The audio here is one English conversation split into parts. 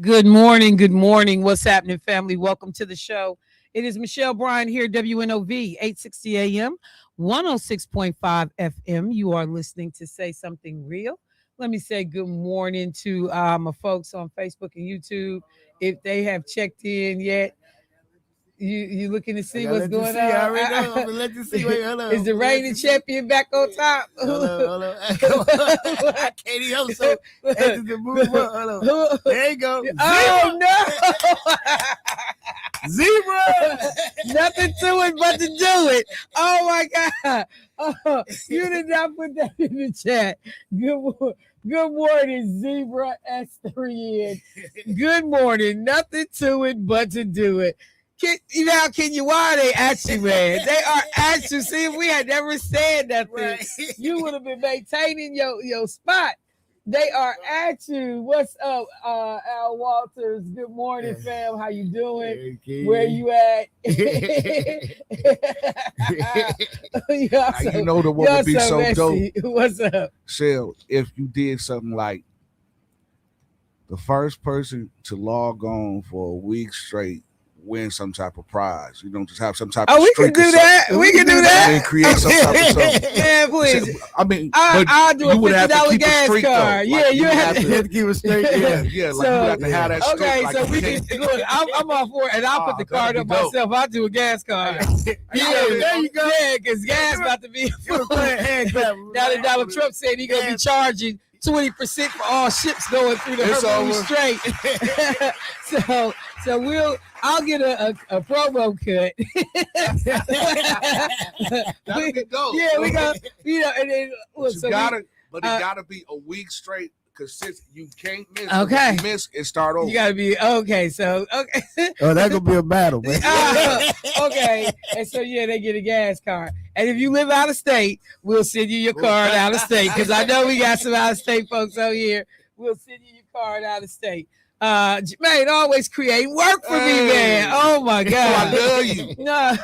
Good morning. Good morning. What's happening, family? Welcome to the show. It is Michelle Bryant here, WNOV, 860 AM, 106.5 FM. You are listening to Say Something Real. Let me say good morning to my folks on Facebook and YouTube. If they have checked in yet, you looking to see what's going on? I already know. I'm gonna let you see. Wait, hold on. Is the reigning champion back on top? Hold on. I can't even help so anxious to move up. Hold on. There you go. Oh no! Zebra. Nothing to it but to do it. Oh my God! Oh, you did not put that in the chat. Good morning, Zebra S3N. Good morning. Nothing to it but to do it. Why are they at you, man? They are at you. See, if we had never said nothing, right, you would have been maintaining your spot. They are at you. What's up, Al Walters? Good morning, fam. How you doing? Okay. Where you at? You know the one would be so messy. dope. What's up? Shell, if you did something like the first person to log on for a week straight win some type of prize. You don't just have some type of we can do that. We can do that. And create some type of something. Yeah, please. I mean, I'll do a $50 gas card. card. Yeah, you have to keep it straight. Yeah, like you have to have that straight. Okay, like so we can look. I'm all for it, and I'll put the card up myself. I'll do a gas card. There you go. Yeah, because gas about to be. Now that Donald Trump said he's gonna be charging 20% for all ships going through the Hormuz Strait. So I'll get a promo cut. That'll be dope. Yeah, we got and then look, it gotta be a week straight because since you can't miss. Okay. If you miss and start over. You gotta be okay. So okay. Oh, that's gonna be a battle, man. Okay, and so they get a gas card. And if you live out of state, we'll send you your card out of state because I know we got some out of state folks out here. We'll send you your card out of state. Man, always create work for me, man. Oh my God, I love you. No,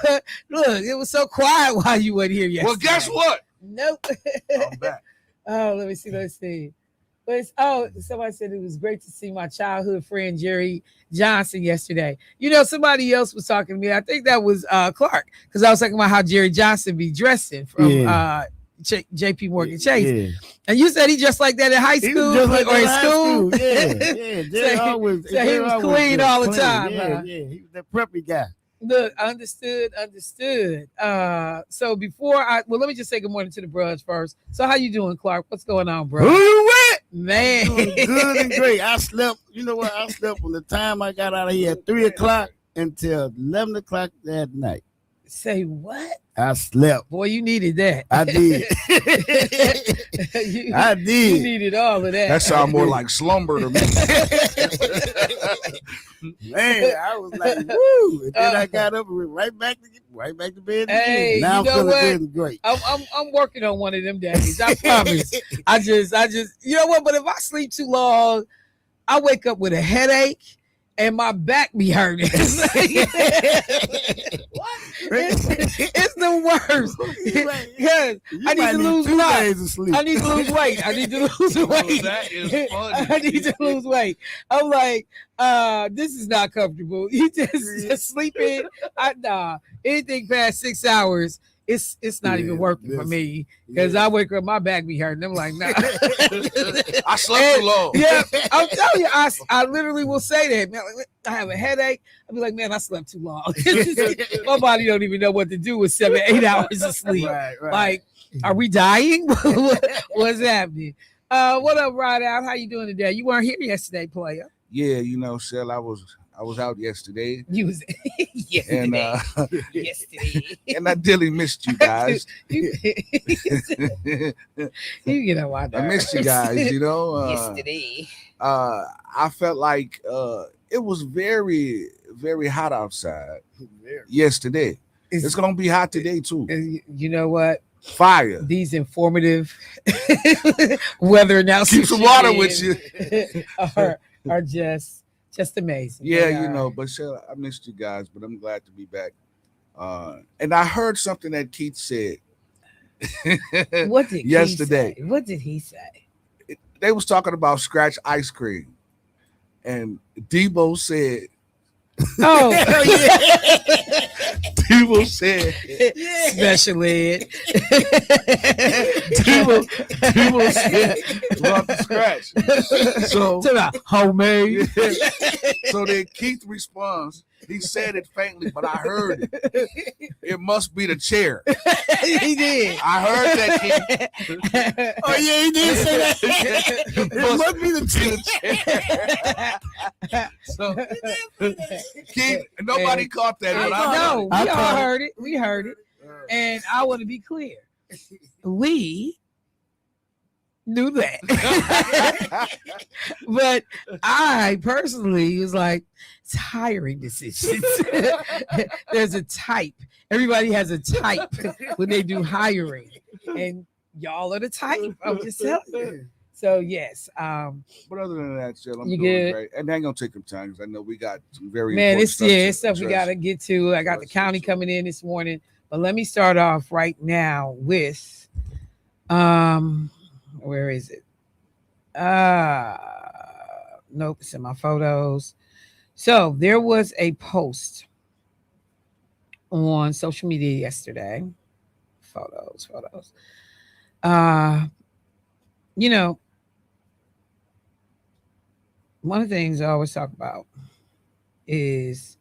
look, it was so quiet while you weren't here yesterday. Well, guess what? Nope. I'm back. Oh, let me see. But somebody said it was great to see my childhood friend Jerry Johnson yesterday. Somebody else was talking to me. I think that was Clark, because I was talking about how Jerry Johnson be dressing from JP Morgan Chase. Yeah. And you said he dressed like that in high school or in school? Yeah. He was clean all the time. Yeah, he was that preppy guy. Look, understood. So let me just say good morning to the bros first. So how you doing, Clark? What's going on, bro? Who you with? Man. Doing good and great. I slept, you know what? I slept from the time I got out of here at 3 o'clock until 11 o'clock that night. Say what? I slept. Boy, you needed that. I did. I did. You needed all of that. That sounds more like slumber to me. Man, I was like, woo. And then I got up and went right back to bed. Hey, now I'm feeling good and great. I'm working on one of them days. I promise. I just you know what? But if I sleep too long, I wake up with a headache. And my back be hurting. It's the worst. Because I need to lose weight. I need to lose weight. I That is funny. I need to lose weight. I'm like, this is not comfortable. You just sleeping. Anything past 6 hours. It's not even working for me because I wake up, my back be hurting. I'm like, nah. I slept too long. Yeah, I'm telling you, I literally will say that. Man, I have a headache. I'll be like, man, I slept too long. My body don't even know what to do with 7-8 hours of sleep. Right. Like, are we dying? What's happening? What up, Rod Out? How you doing today? You weren't here yesterday, player. Yeah, Shell, I was out yesterday. You was yesterday. And, yesterday. And I really missed you guys. You know why? I missed you guys, yesterday. I felt like it was very, very hot outside yesterday. It's gonna be hot today too. You know what? Fire. These informative weather announcements. Keep some water with you. are just amazing. Yeah, but Shell, I missed you guys, but I'm glad to be back. And I heard something that Keith said. What did yesterday? Keith say? What did he say? They was talking about scratch ice cream. And Debo said, Oh, Debo said, special ed. Debo said, brought the scratch. So, homemade. so then Keith responds, he said it faintly, but I heard it. It must be the chair. He did. I heard that, Keith. Oh yeah, he did say that. It must be the chair. So, Keith, nobody caught that, but I No, heard we all heard it. We heard it. And I want to be clear. We knew that. But I personally was like, it's hiring decisions. There's a type. Everybody has a type when they do hiring. And y'all are the type. I'm just telling you. So yes. But other than that, Jill, I'm You doing good? great. And I ain't gonna take some time because I know we got some very Man, important it's stuff stuff to we gotta address. get to. I got the county coming in this morning. But let me start off right now with where is it? Nope, it's in my photos. So there was a post on social media yesterday. Photos. You know, one of the things I always talk about is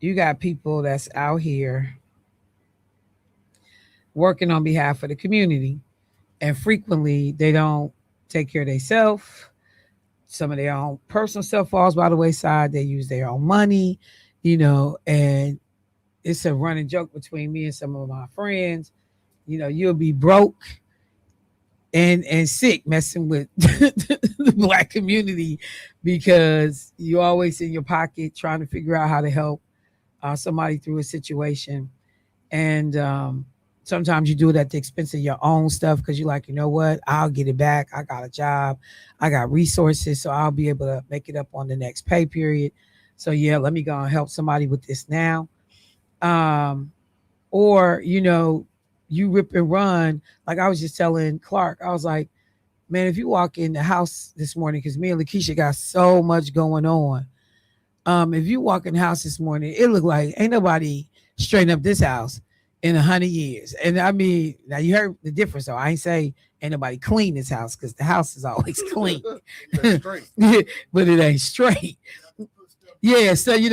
you got people that's out here working on behalf of the community, and frequently they don't take care of themselves. Some of their own personal stuff falls by the wayside. They use their own money, and it's a running joke between me and some of my friends. You'll be broke and sick messing with the Black community because you're always in your pocket trying to figure out how to help somebody through a situation. And sometimes you do it at the expense of your own stuff because you're like, you know what? I'll get it back. I got a job. I got resources, so I'll be able to make it up on the next pay period. So, yeah, let me go and help somebody with this now. Or, you rip and run. Like I was just telling Clark, I was like, man, if you walk in the house this morning, because me and Lakeisha got so much going on. If you walk in the house this morning, it looked like ain't nobody straighten up this house in 100 years. And I mean, now you heard the difference. So I ain't say ain't nobody clean this house because the house is always clean, but it ain't straight. Yeah. So, we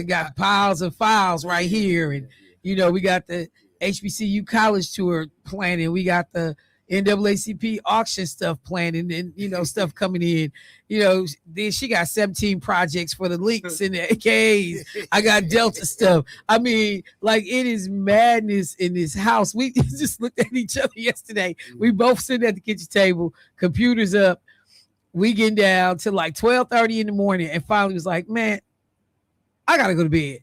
got piles of files right here. And, we got the HBCU college tour planning. We got the NAACP auction stuff planning and, stuff coming in. Then she got 17 projects for the links and the AKs. I got Delta stuff. I mean, like it is madness in this house. We just looked at each other yesterday. We both sitting at the kitchen table, computers up. We getting down to like 12:30 in the morning and finally was like, man, I got to go to bed.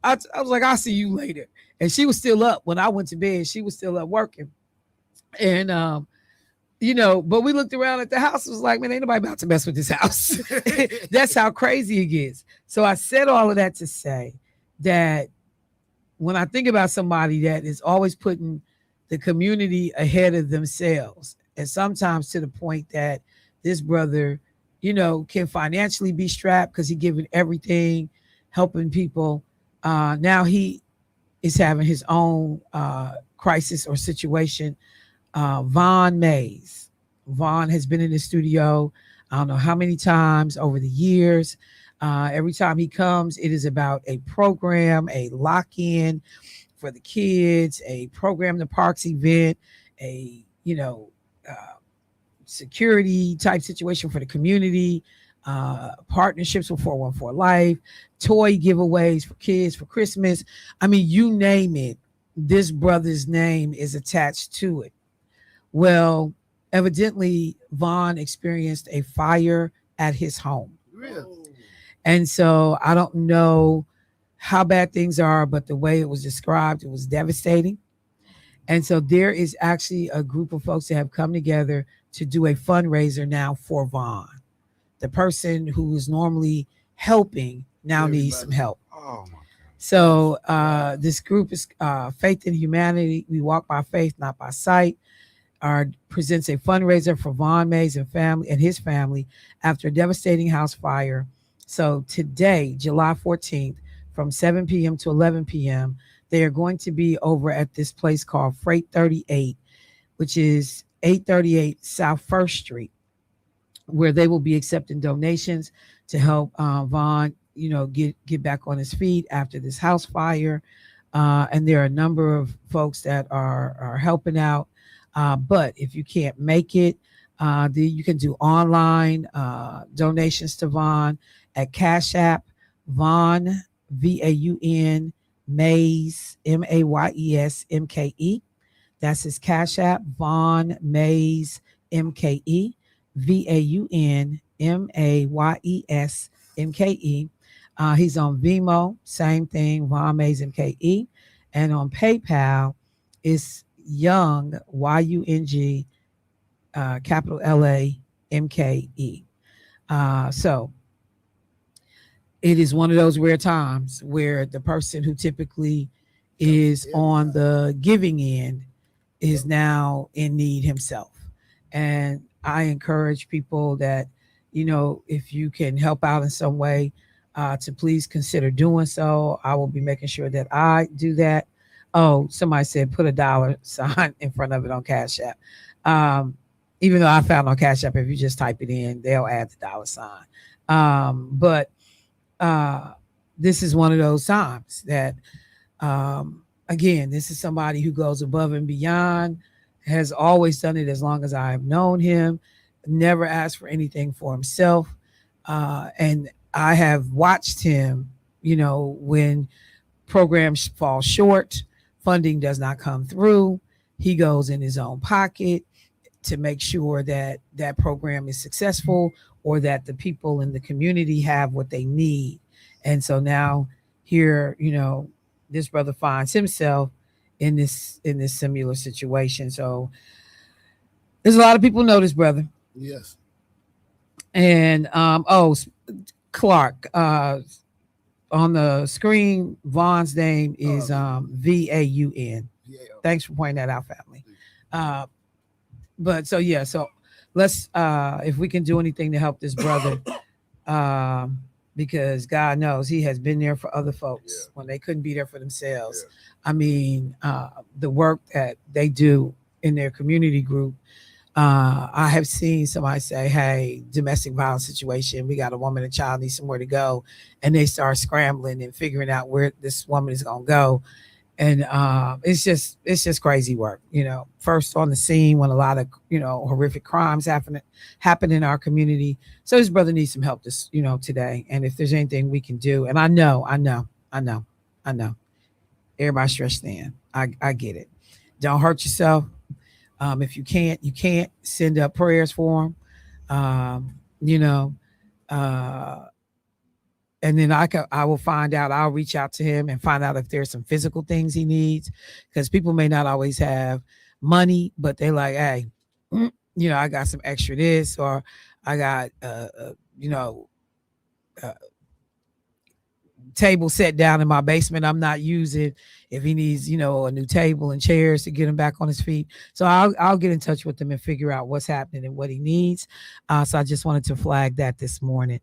I was like, I'll see you later. And she was still up when I went to bed. She was still up working. And, but we looked around at the house. It was like, man, ain't nobody about to mess with this house. That's how crazy it gets. So I said all of that to say that when I think about somebody that is always putting the community ahead of themselves, and sometimes to the point that this brother, can financially be strapped because he's giving everything, helping people. Now he is having his own crisis or situation. Vaughn Mays. Vaughn has been in the studio, I don't know how many times over the years. Every time he comes, it is about a program, a lock-in for the kids, a program in the parks event, a, security type situation for the community, partnerships with 414 Life, toy giveaways for kids for Christmas. I mean, you name it, this brother's name is attached to it. Well, evidently, Vaughn experienced a fire at his home. Really? And so I don't know how bad things are, but the way it was described, it was devastating. And so there is actually a group of folks that have come together to do a fundraiser now for Vaughn. The person who is normally helping now needs some help. Oh my God. So this group is Faith in Humanity. We walk by faith, not by sight. Presents a fundraiser for Vaughn Mays and his family after a devastating house fire So today, July 14th, from 7 p.m. to 11 p.m., they are going to be over at this place called Freight 38, which is 838 South First Street, where they will be accepting donations to help Vaughn, get back on his feet after this house fire. And there are a number of folks that are helping out. But if you can't make it, you can do online donations to Vaughn at Cash App, Vaughn, Vaun, Mays, Maysmke. That's his Cash App, Vaughn Mays MKE, VaunMaysMke. He's on Vimo, same thing, Vaughn Mays MKE. And on PayPal, it's Young, YUNG, capital LAMKE. So it is one of those rare times where the person who typically is on the giving end is now in need himself. And I encourage people that, if you can help out in some way, to please consider doing so. I will be making sure that I do that. Oh, somebody said put a dollar sign in front of it on Cash App. Even though I found on Cash App, if you just type it in, they'll add the dollar sign. But this is one of those times that, again, this is somebody who goes above and beyond, has always done it as long as I have known him, never asked for anything for himself. And I have watched him, when programs fall short, funding does not come through, he goes in his own pocket to make sure that that program is successful or that the people in the community have what they need. And so now here, this brother finds himself in this similar situation. So there's a lot of people know this brother. Yes. And Clark, on the screen, Vaughn's name is Vaun. Thanks for pointing that out, family. But so let's if we can do anything to help this brother, because God knows he has been there for other folks when they couldn't be there for themselves. I mean, the work that they do in their community group. I have seen somebody say, hey, domestic violence situation, we got a woman and child needs somewhere to go, and they start scrambling and figuring out where this woman is going to go. And it's just crazy work, first on the scene when a lot of, horrific crimes happen in our community. So his brother needs some help this, today. And if there's anything we can do, and I know, everybody's stressed thin. I get it. Don't hurt yourself. If you can't send up prayers for him, and then I will find out. I'll reach out to him and find out if there's some physical things he needs, because people may not always have money, but they like, hey, I got some extra this, or I got, table set down in my basement I'm not using, if he needs a new table and chairs to get him back on his feet. So I'll get in touch with him and figure out what's happening and what he needs. So I just wanted to flag that this morning.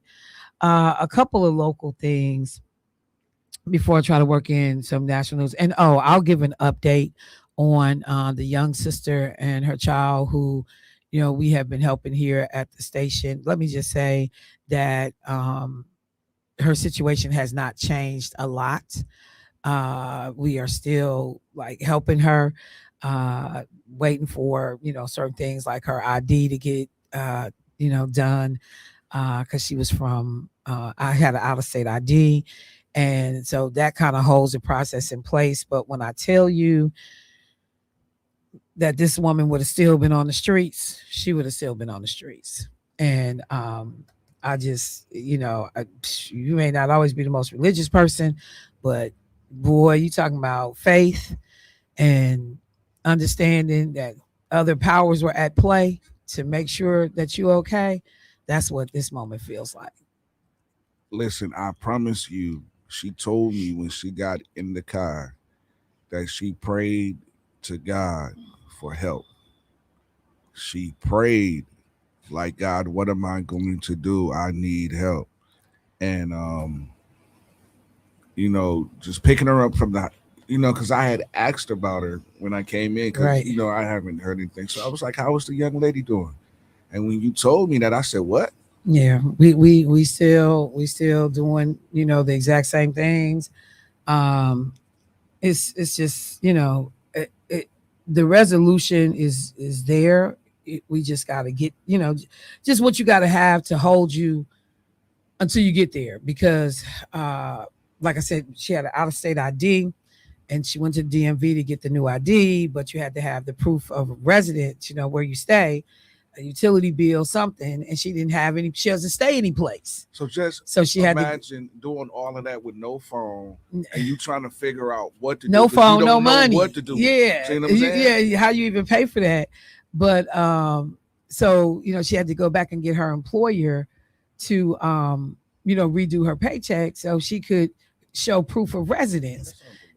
A couple of local things before I try to work in some national news. And I'll give an update on the young sister and her child who we have been helping here at the station. Let me just say that her situation has not changed a lot. We are still helping her, waiting for, certain things like her ID to get, done. Cause she was from, I had an out of state ID. And so that kind of holds the process in place. But when I tell you that this woman would have still been on the streets, she would have still been on the streets. And, I just, you may not always be the most religious person, but boy, you talking about faith and understanding that other powers were at play to make sure that you're okay. That's what this moment feels like. Listen, I promise you, she told me when she got in the car that she prayed to God for help. She prayed like, God, what am I going to do? I need help. and just picking her up from the, because I had asked about her when I came in, because Right. I haven't heard anything. So I was like, "How was the young lady doing?" And when you told me that, I said, "What?" Yeah, we still doing the exact same things. It's just the resolution is there. We just got to get just what you got to have to hold you until you get there, because like I said, she had an out of state ID. And she went to the DMV to get the new ID, but you had to have the proof of residence, where you stay, a utility bill, something, and she didn't have any. She doesn't stay any place. So She had to imagine doing all of that with no phone, and you trying to figure out what to do. no phone, you don't no know money. what to do. Yeah, See what I'm saying? yeah. How you even pay for that? But so she had to go back and get her employer to redo her paycheck so she could show proof of residence.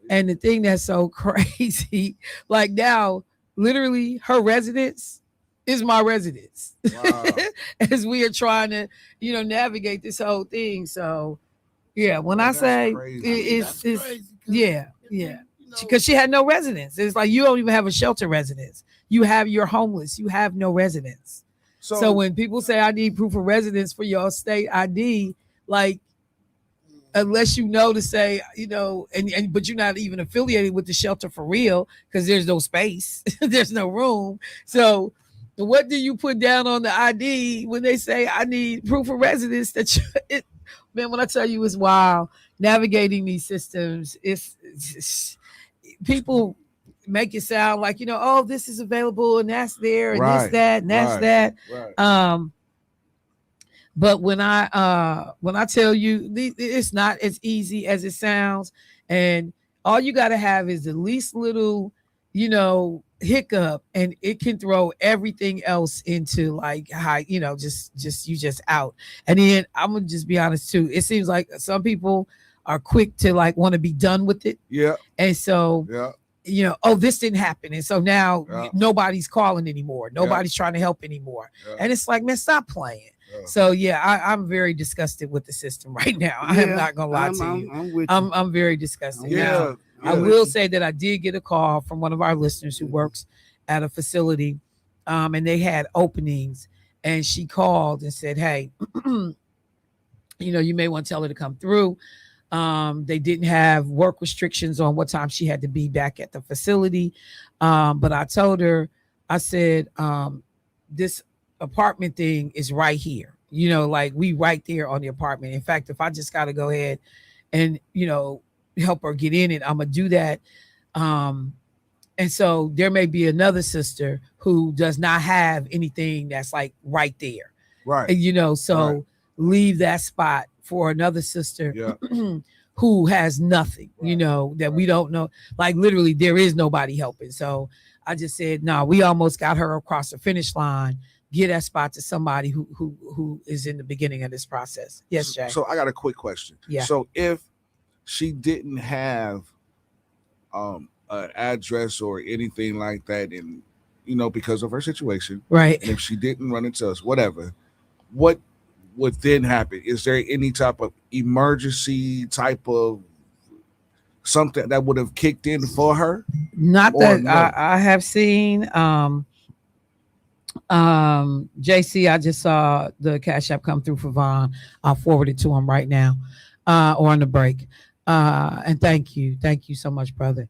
And the thing that's so crazy, like now, literally, her residence is my residence. Wow. As we are trying to, navigate this whole thing. So, yeah, when I That's say crazy. That's it's crazy, 'cause, yeah, because she had no residence. It's like you don't even have a shelter residence. You're homeless. You have no residence. So when people say I need proof of residence for your state ID, like, unless to say, but you're not even affiliated with the shelter for real, because there's no space, there's no room. So what do you put down on the ID when they say I need proof of residence? Man, when I tell you it's wild navigating these systems, it's people make it sound like, oh, this is available and that's there and Right, this, that, and that's that. Right. But when I tell you, it's not as easy as it sounds, and all you got to have is the least little, hiccup, and it can throw everything else into like high, just out. And then I'm gonna just be honest too. It seems like some people are quick to like want to be done with it. Yeah. And so oh, this didn't happen. And so now nobody's calling anymore. Nobody's trying to help anymore. Yeah. And it's like, man, stop playing. Yeah. So I'm very disgusted with the system right now. I am not gonna lie to you. I'm very disgusted. Now, I will say that I did get a call from one of our listeners who works at a facility, and they had openings, and she called and said, hey, you may want to tell her to come through. They didn't have work restrictions on what time she had to be back at the facility. But I told her, I said, this apartment thing is right here. Like we right there on the apartment. In fact, if I just got to go ahead and, help her get in it, I'm going to do that. And so there may be another sister who does not have anything that's like right there. Right. And, so leave that spot for another sister who has nothing, that we don't know. Like literally there is nobody helping. So I just said, no, we almost got her across the finish line. Get that spot to somebody who is in the beginning of this process. Yes, Jay. So I got a quick question. Yeah. So if she didn't have an address or anything like that, and because of her situation, right? And if she didn't run into us, whatever, what would then happen? Is there any type of emergency type of something that would have kicked in for her? Not that no? I have seen. JC, I just saw the Cash App come through for Vaughn. I'll forward it to him right now, or on the break. And thank you so much, brother.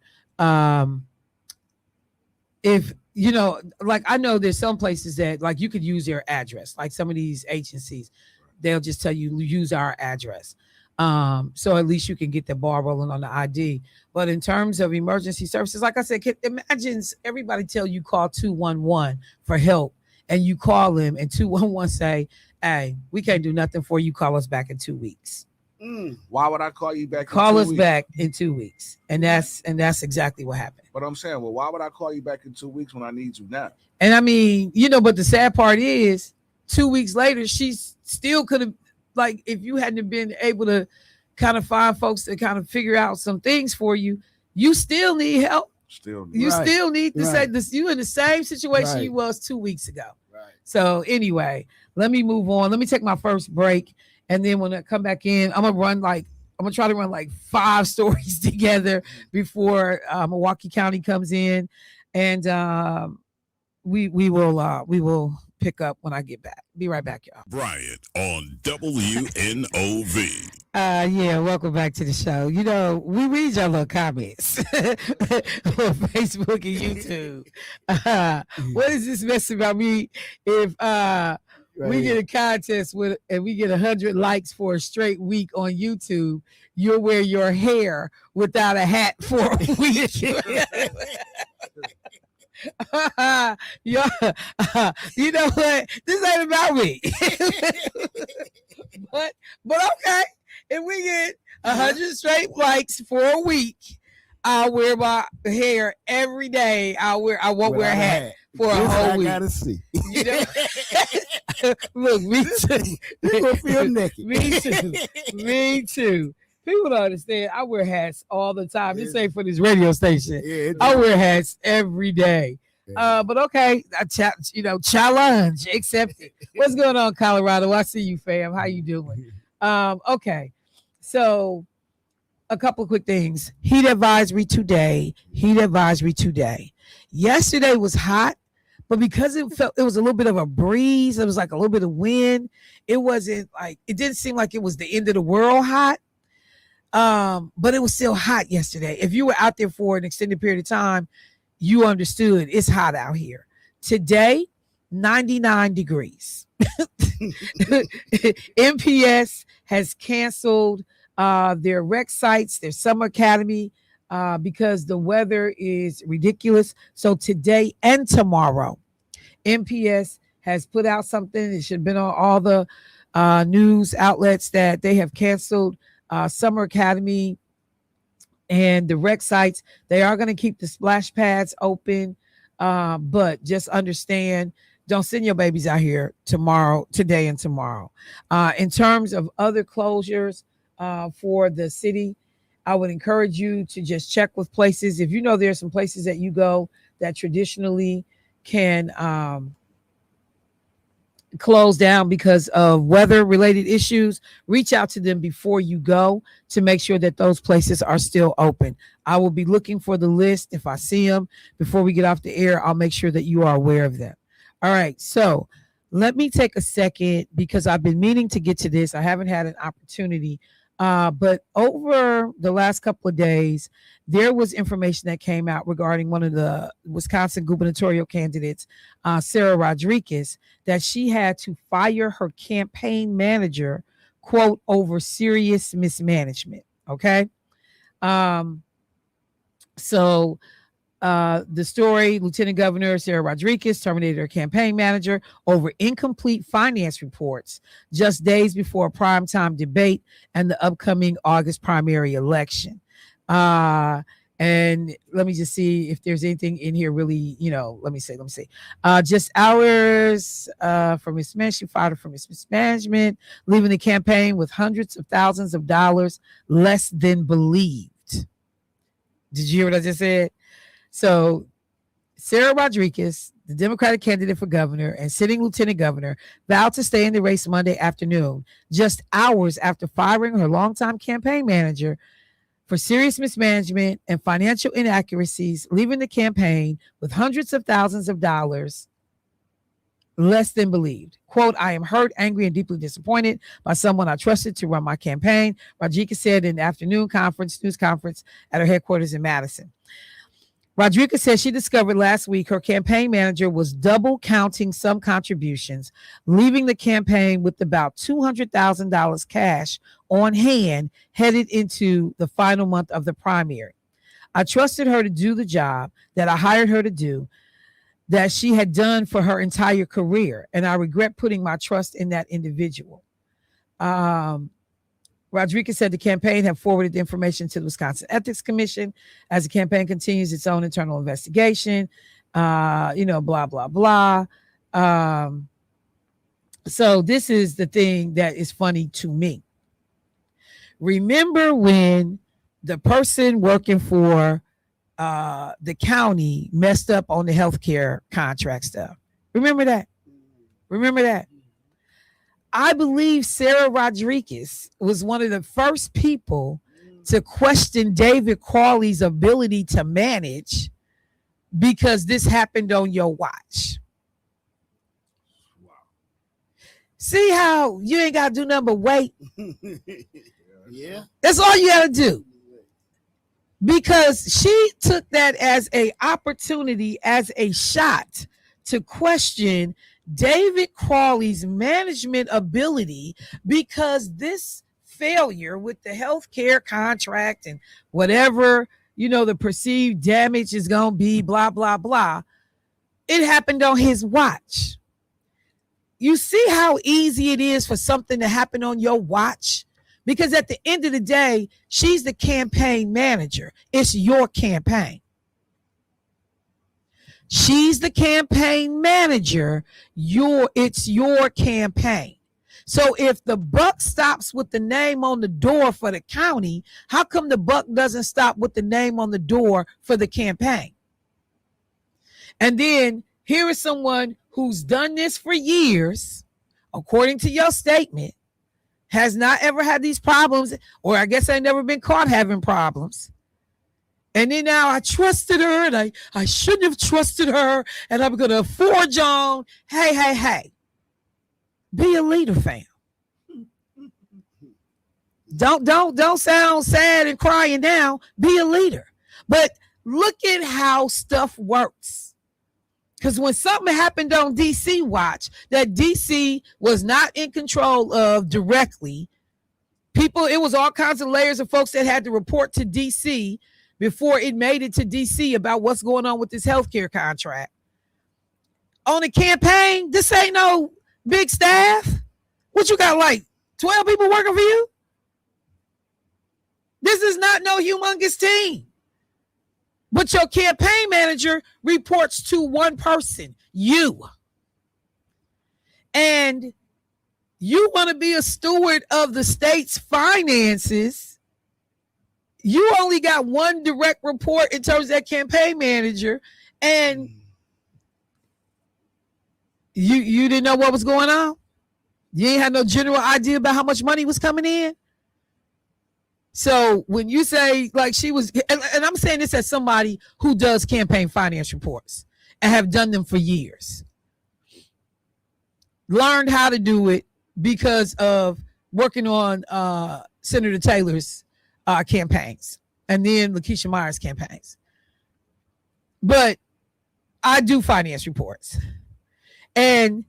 If like I know there's some places that like you could use their address, like some of these agencies, they'll just tell you use our address. So at least you can get the ball rolling on the ID. But in terms of emergency services, like I said, imagine everybody tell you call 211 for help, and you call them and 211 say, hey, we can't do nothing for you. Call us back in 2 weeks. Why would I call you back? Call us back in 2 weeks, and that's exactly what happened. But I'm saying, well, why would I call you back in 2 weeks when I need you now? And I mean, but the sad part is, 2 weeks later, she still could have, like, if you hadn't been able to kind of find folks to kind of figure out some things for you, you still need help. Still need to say this. You in the same situation you was 2 weeks ago. Right. So anyway, let me move on. Let me take my first break. And then when I come back in, I'm gonna try to run like 5 stories together before Milwaukee County comes in, and we will pick up when I get back. Be right back, y'all. Bryant on WNOV. Yeah, welcome back to the show. You know, we read your little comments on Facebook and YouTube. What is this mess about me? If we get a contest and we get 100 likes for a straight week on YouTube, you'll wear your hair without a hat for a week. You know what? This ain't about me. but okay. If we get 100 straight likes for a week, I'll wear my hair every day. I won't wear a hat for a whole week. I gotta see. You know? Look, me too. You gonna feel naked. Me too. People don't understand. I wear hats all the time. This ain't for this radio station. I wear hats every day. But okay, challenge accepted. What's going on, Colorado? I see you, fam. How you doing? Okay, so a couple of quick things. Heat advisory today. Yesterday was hot, but because it was a little bit of a breeze, it was like a little bit of wind. It didn't seem like it was the end of the world hot. But it was still hot yesterday. If you were out there for an extended period of time, you understood it's hot out here. Today, 99 degrees. MPS has canceled their rec sites, their summer academy, because the weather is ridiculous. So today and tomorrow, MPS has put out something. It should have been on all the news outlets that they have canceled summer academy and the rec sites. They are going to keep the splash pads open, but just understand, don't send your babies out here today and tomorrow. In terms of other closures for the city, I would encourage you to just check with places. If you know there's some places that you go that traditionally can close down because of weather related issues, reach out to them before you go to make sure that those places are still open. I will be looking for the list. If I see them before we get off the air, I'll make sure that you are aware of them. All right, so let me take a second because I've been meaning to get to this. I haven't had an opportunity, but over the last couple of days, there was information that came out regarding one of the Wisconsin gubernatorial candidates, Sarah Rodriguez, that she had to fire her campaign manager, quote, over serious mismanagement. Okay. So the story, Lieutenant Governor Sarah Rodriguez terminated her campaign manager over incomplete finance reports just days before a primetime debate and the upcoming August primary election. And let me just see if there's anything in here really, let me see. Just hours from mismanagement, she fired her from mismanagement, leaving the campaign with hundreds of thousands of dollars less than believed. Did you hear what I just said? So Sarah Rodriguez, the Democratic candidate for governor and sitting lieutenant governor, vowed to stay in the race Monday afternoon, just hours after firing her longtime campaign manager for serious mismanagement and financial inaccuracies, leaving the campaign with hundreds of thousands of dollars less than believed. Quote, I am hurt, angry, and deeply disappointed by someone I trusted to run my campaign, Rodriguez said in the afternoon news conference at her headquarters in Madison. Rodriguez said she discovered last week her campaign manager was double counting some contributions, leaving the campaign with about $200,000 cash on hand headed into the final month of the primary. I trusted her to do the job that I hired her to do, that she had done for her entire career, and I regret putting my trust in that individual. Rodriguez said the campaign had forwarded the information to the Wisconsin Ethics Commission as the campaign continues its own internal investigation, blah, blah, blah. So this is the thing that is funny to me. Remember when the person working for the county messed up on the healthcare contract stuff? Remember that? I believe Sarah Rodriguez was one of the first people to question David Crawley's ability to manage because this happened on your watch. Wow. See how you ain't got to do nothing but wait? Yeah. That's all you got to do. Because she took that as an opportunity, as a shot to question David Crawley's management ability, because this failure with the healthcare contract and whatever, the perceived damage is going to be, blah, blah, blah. It happened on his watch. You see how easy it is for something to happen on your watch? Because at the end of the day, she's the campaign manager. It's your campaign. She's the campaign manager. It's your campaign. So if the buck stops with the name on the door for the county, how come the buck doesn't stop with the name on the door for the campaign? And then here is someone who's done this for years, according to your statement, has not ever had these problems, or I guess I never been caught having problems. And then now I trusted her, and I shouldn't have trusted her, and I'm going to forge on. Hey. Be a leader, fam. Don't sound sad and crying now. Be a leader. But look at how stuff works. Because when something happened on DC Watch that DC was not in control of directly, it was all kinds of layers of folks that had to report to DC before it made it to DC about what's going on with this healthcare contract. On a campaign, this ain't no big staff. What you got, like 12 people working for you? This is not no humongous team. But your campaign manager reports to one person, you. And you want to be a steward of the state's finances. You only got one direct report in terms of that campaign manager. And you didn't know what was going on? You ain't had no general idea about how much money was coming in? So when you say like she was, and I'm saying this as somebody who does campaign finance reports and have done them for years, learned how to do it because of working on Senator Taylor's campaigns and then Lakeisha Myers' campaigns. But I do finance reports. And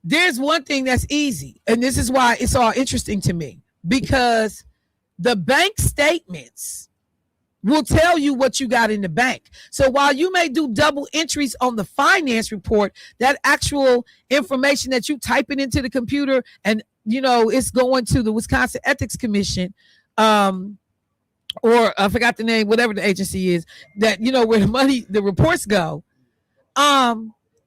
there's one thing that's easy, and this is why it's all interesting to me, because the bank statements will tell you what you got in the bank. So while you may do double entries on the finance report, that actual information that you type it into the computer and, it's going to the Wisconsin Ethics Commission, or I forgot the name, whatever the agency is, that, where the reports go.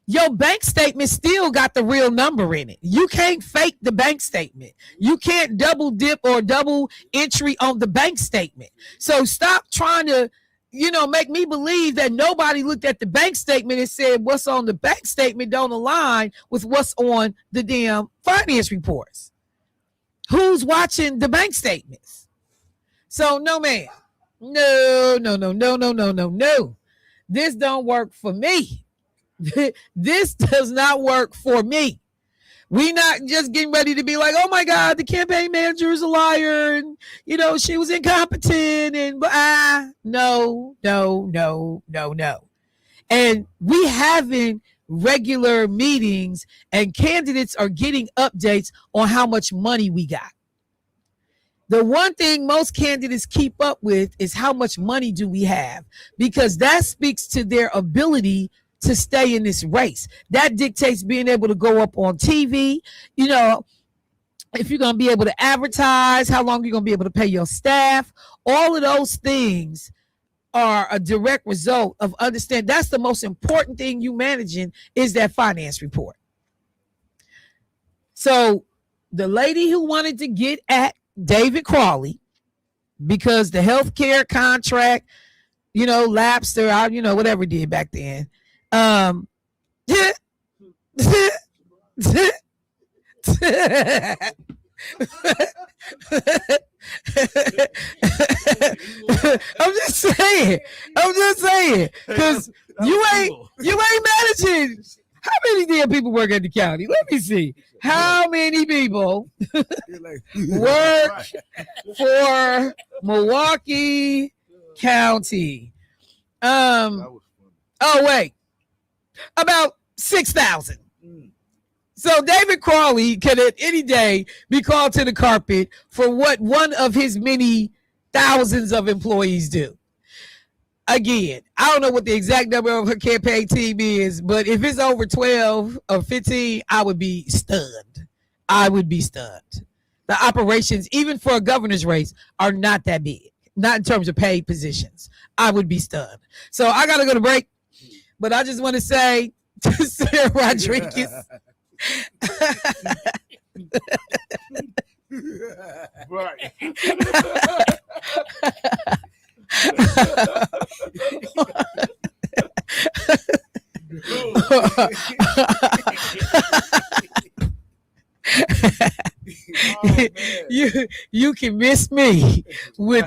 Your bank statement still got the real number in it. You can't fake the bank statement. You can't double dip or double entry on the bank statement. So stop trying to, make me believe that nobody looked at the bank statement and said what's on the bank statement don't align with what's on the damn finance reports. Who's watching the bank statements? So no, ma'am. No. This don't work for me. This does not work for me. We not just getting ready to be like, oh my God, the campaign manager is a liar, and she was incompetent, and no. And we having regular meetings, and candidates are getting updates on how much money we got. The one thing most candidates keep up with is how much money do we have, because that speaks to their ability to stay in this race. That dictates being able to go up on TV, if you're going to be able to advertise, how long you're going to be able to pay your staff. All of those things are a direct result of understand. That's the most important thing you managing is that finance report. So the lady who wanted to get at David Crawley because the healthcare contract, lapsed or out, whatever it did back then. I'm just saying, because you ain't managing. How many damn people work at the county? Let me see. How many people work for Milwaukee County? Oh wait, about 6,000. So David Crawley could at any day be called to the carpet for what one of his many thousands of employees do. Again, I don't know what the exact number of her campaign team is, but if it's over 12 or 15, I would be stunned. The operations, even for a governor's race, are not that big, not in terms of paid positions. I would be stunned. So I got to go to break, but I just want to say to Sarah Rodriguez, Right. You can miss me with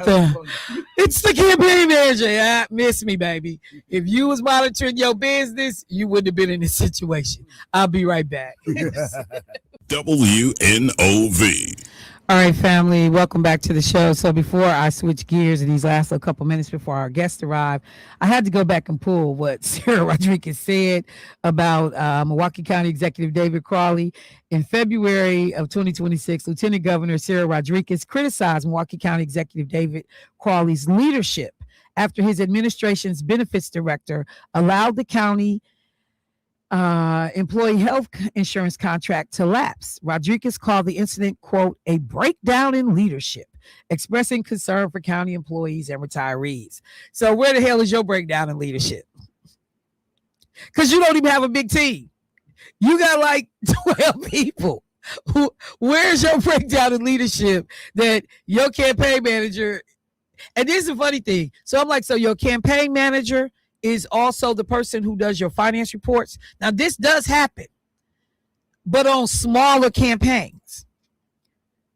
it's the campaign manager. Miss me, baby. If you was monitoring your business, you wouldn't have been in this situation. I'll be right back. WNOV. All right, family, welcome back to the show. So before I switch gears in these last couple minutes before our guests arrive, I had to go back and pull what Sarah Rodriguez said about Milwaukee County Executive David Crawley. In February of 2026, Lieutenant Governor Sarah Rodriguez criticized Milwaukee County Executive David Crawley's leadership after his administration's benefits director allowed the county employee health insurance contract to lapse. Rodriguez called the incident, quote, a breakdown in leadership, expressing concern for county employees and retirees. So where the hell is your breakdown in leadership? Because you don't even have a big team. You got like 12 people. Where's your breakdown in leadership that your campaign manager, and this is a funny thing. So I'm like, so your campaign manager is also the person who does your finance reports. Now, this does happen, but on smaller campaigns.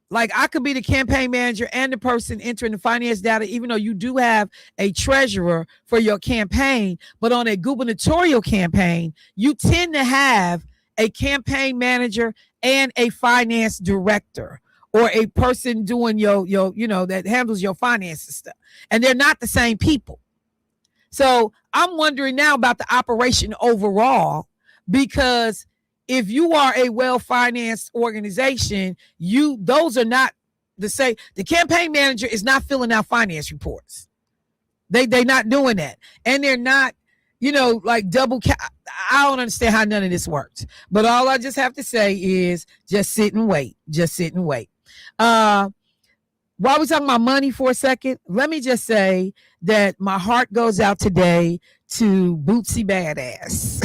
Like I could be the campaign manager and the person entering the finance data, even though you do have a treasurer for your campaign. But on a gubernatorial campaign, you tend to have a campaign manager and a finance director, or a person doing your that handles your finances stuff. And they're not the same people. So I'm wondering now about the operation overall, because if you are a well-financed organization, those are not the same. The campaign manager is not filling out finance reports. They're not doing that. And they're not, like double. I don't understand how none of this works. But all I just have to say is just sit and wait. While we're talking about money for a second, let me just say that my heart goes out today to Bootsy Badass.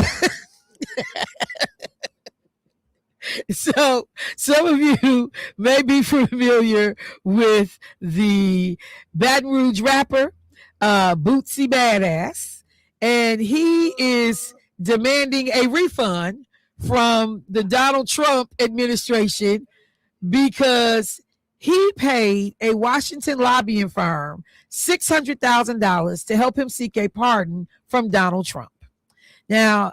So some of you may be familiar with the Baton Rouge rapper, Bootsy Badass, and he is demanding a refund from the Donald Trump administration because he paid a Washington lobbying firm $600,000 to help him seek a pardon from Donald Trump. Now,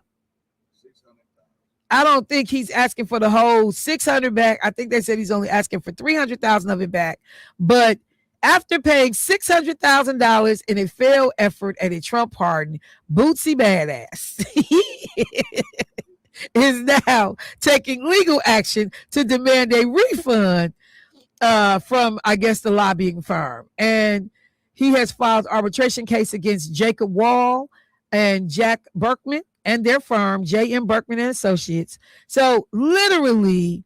I don't think he's asking for the whole 600 back. I think they said he's only asking for 300,000 of it back. But after paying $600,000 in a failed effort at a Trump pardon, Bootsy Badass is now taking legal action to demand a refund from, I guess, the lobbying firm. And he has filed arbitration case against Jacob Wall and Jack Berkman and their firm, J.M. Berkman and Associates. So literally,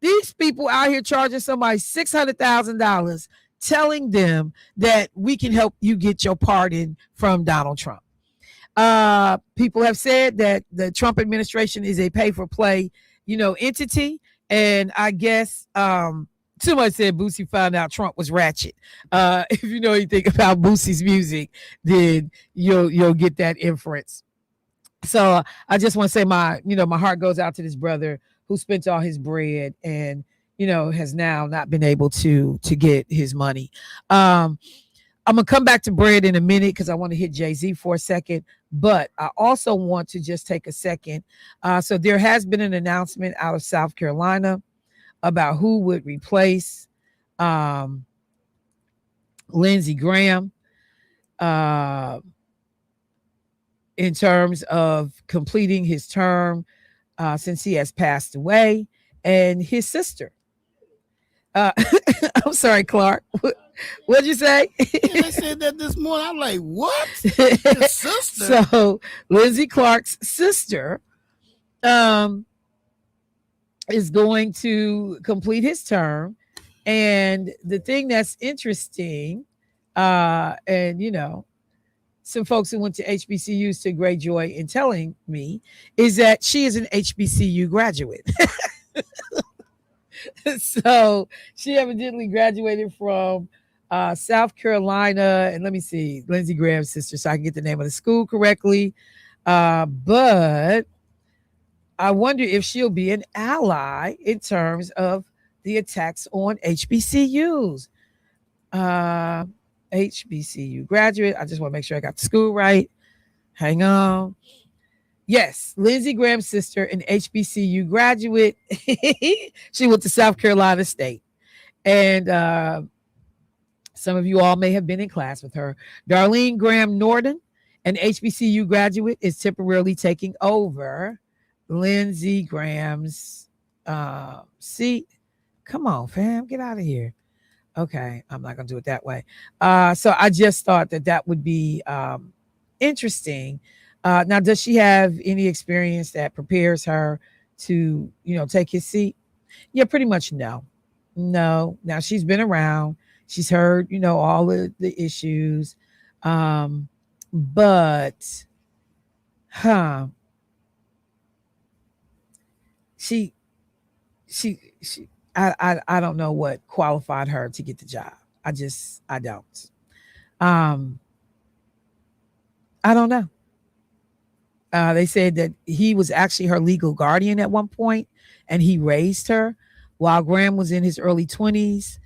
these people out here charging somebody $600,000, telling them that we can help you get your pardon from Donald Trump. People have said that the Trump administration is a pay-for-play, entity. And I guess somebody said Boosie found out Trump was ratchet. If you know anything about Boosie's music, then you'll get that inference. So I just want to say my heart goes out to this brother who spent all his bread and, has now not been able to get his money. I'm going to come back to bread in a minute because I want to hit Jay-Z for a second. But I also want to just take a second. So there has been an announcement out of South Carolina about who would replace Lindsey Graham in terms of completing his term since he has passed away, and his sister. I'm sorry, Clark. What'd you say? I said that this morning. I'm like, what? His sister? So Lindsey Clark's sister is going to complete his term. And the thing that's interesting, and some folks who went to HBCUs took great joy in telling me, is that she is an HBCU graduate. So she evidently graduated from South Carolina, and let me see, Lindsey Graham's sister, so I can get the name of the school correctly. But I wonder if she'll be an ally in terms of the attacks on HBCUs. HBCU graduate. I just want to make sure I got the school right. Hang on. Yes, Lindsey Graham's sister, an HBCU graduate. She went to South Carolina State. And some of you all may have been in class with her. Darlene Graham Norton, an HBCU graduate, is temporarily taking over Lindsey Graham's seat. Come on, fam, get out of here. Okay, I'm not going to do it that way. So I just thought that would be interesting. Now, does she have any experience that prepares her to, take his seat? Yeah, pretty much no. No. Now, she's been around. She's heard, all of the issues. But, she I don't know what qualified her to get the job. I don't. I don't know. They said that he was actually her legal guardian at one point, and he raised her while Graham was in his early 20s.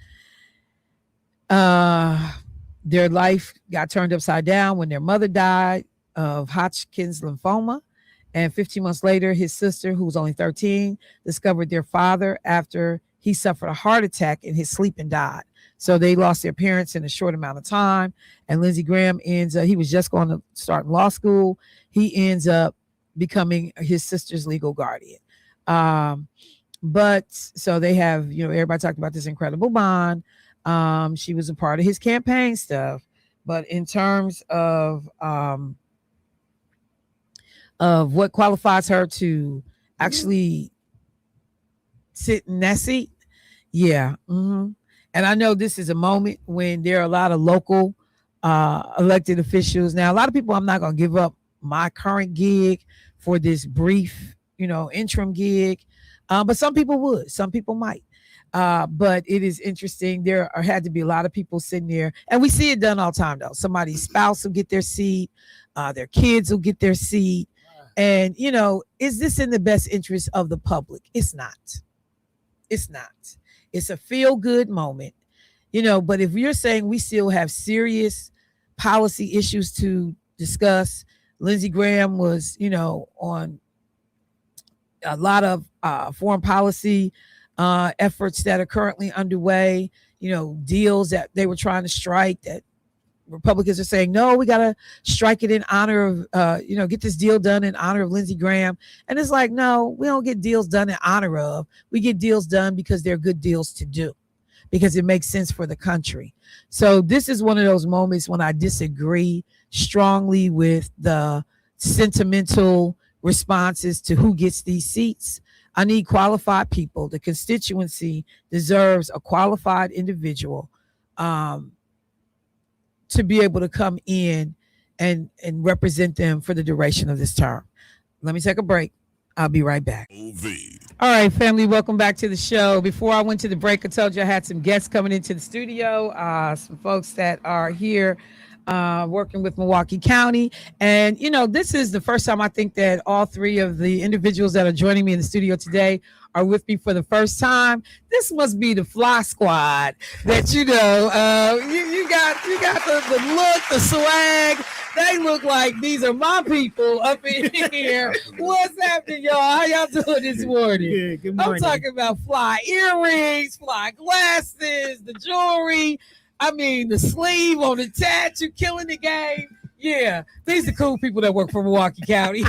Their life got turned upside down when their mother died of Hodgkin's lymphoma. And 15 months later, his sister, who was only 13, discovered their father after he suffered a heart attack in his sleep and died. So they lost their parents in a short amount of time. And Lindsey Graham he was just going to start law school. He ends up becoming his sister's legal guardian. But so they have, everybody talked about this incredible bond. She was a part of his campaign stuff. But in terms of what qualifies her to actually sit in that seat, yeah. Mm-hmm. And I know this is a moment when there are a lot of local elected officials. Now, a lot of people, I'm not going to give up my current gig for this brief, interim gig. But some people would, some people might. But it is interesting. There had to be a lot of people sitting there, and we see it done all the time, though. Somebody's spouse will get their seat. Their kids will get their seat. And, is this in the best interest of the public? It's not. It's not. It's a feel-good moment, but if you're saying we still have serious policy issues to discuss, Lindsey Graham was, on a lot of foreign policy efforts that are currently underway, deals that they were trying to strike that Republicans are saying, no, we got to strike it in honor of, get this deal done in honor of Lindsey Graham. And it's like, no, we don't get deals done in honor of. We get deals done because they're good deals to do, because it makes sense for the country. So this is one of those moments when I disagree strongly with the sentimental responses to who gets these seats. I need qualified people. The constituency deserves a qualified individual to be able to come in and represent them for the duration of this term. Let me take a break. I'll be right back. All right, family, welcome back to the show. Before I went to the break, I told you I had some guests coming into the studio, some folks that are here working with Milwaukee County. And, this is the first time I think that all three of the individuals that are joining me in the studio today are with me for the first time. This must be the Fly Squad that, you got the look, the swag. They look like these are my people up in here. What's happening, y'all? How y'all doing this morning? Good morning. I'm talking about fly earrings, fly glasses, the jewelry. I mean, the sleeve on the tattoo, killing the game. Yeah, these are cool people that work for Milwaukee County.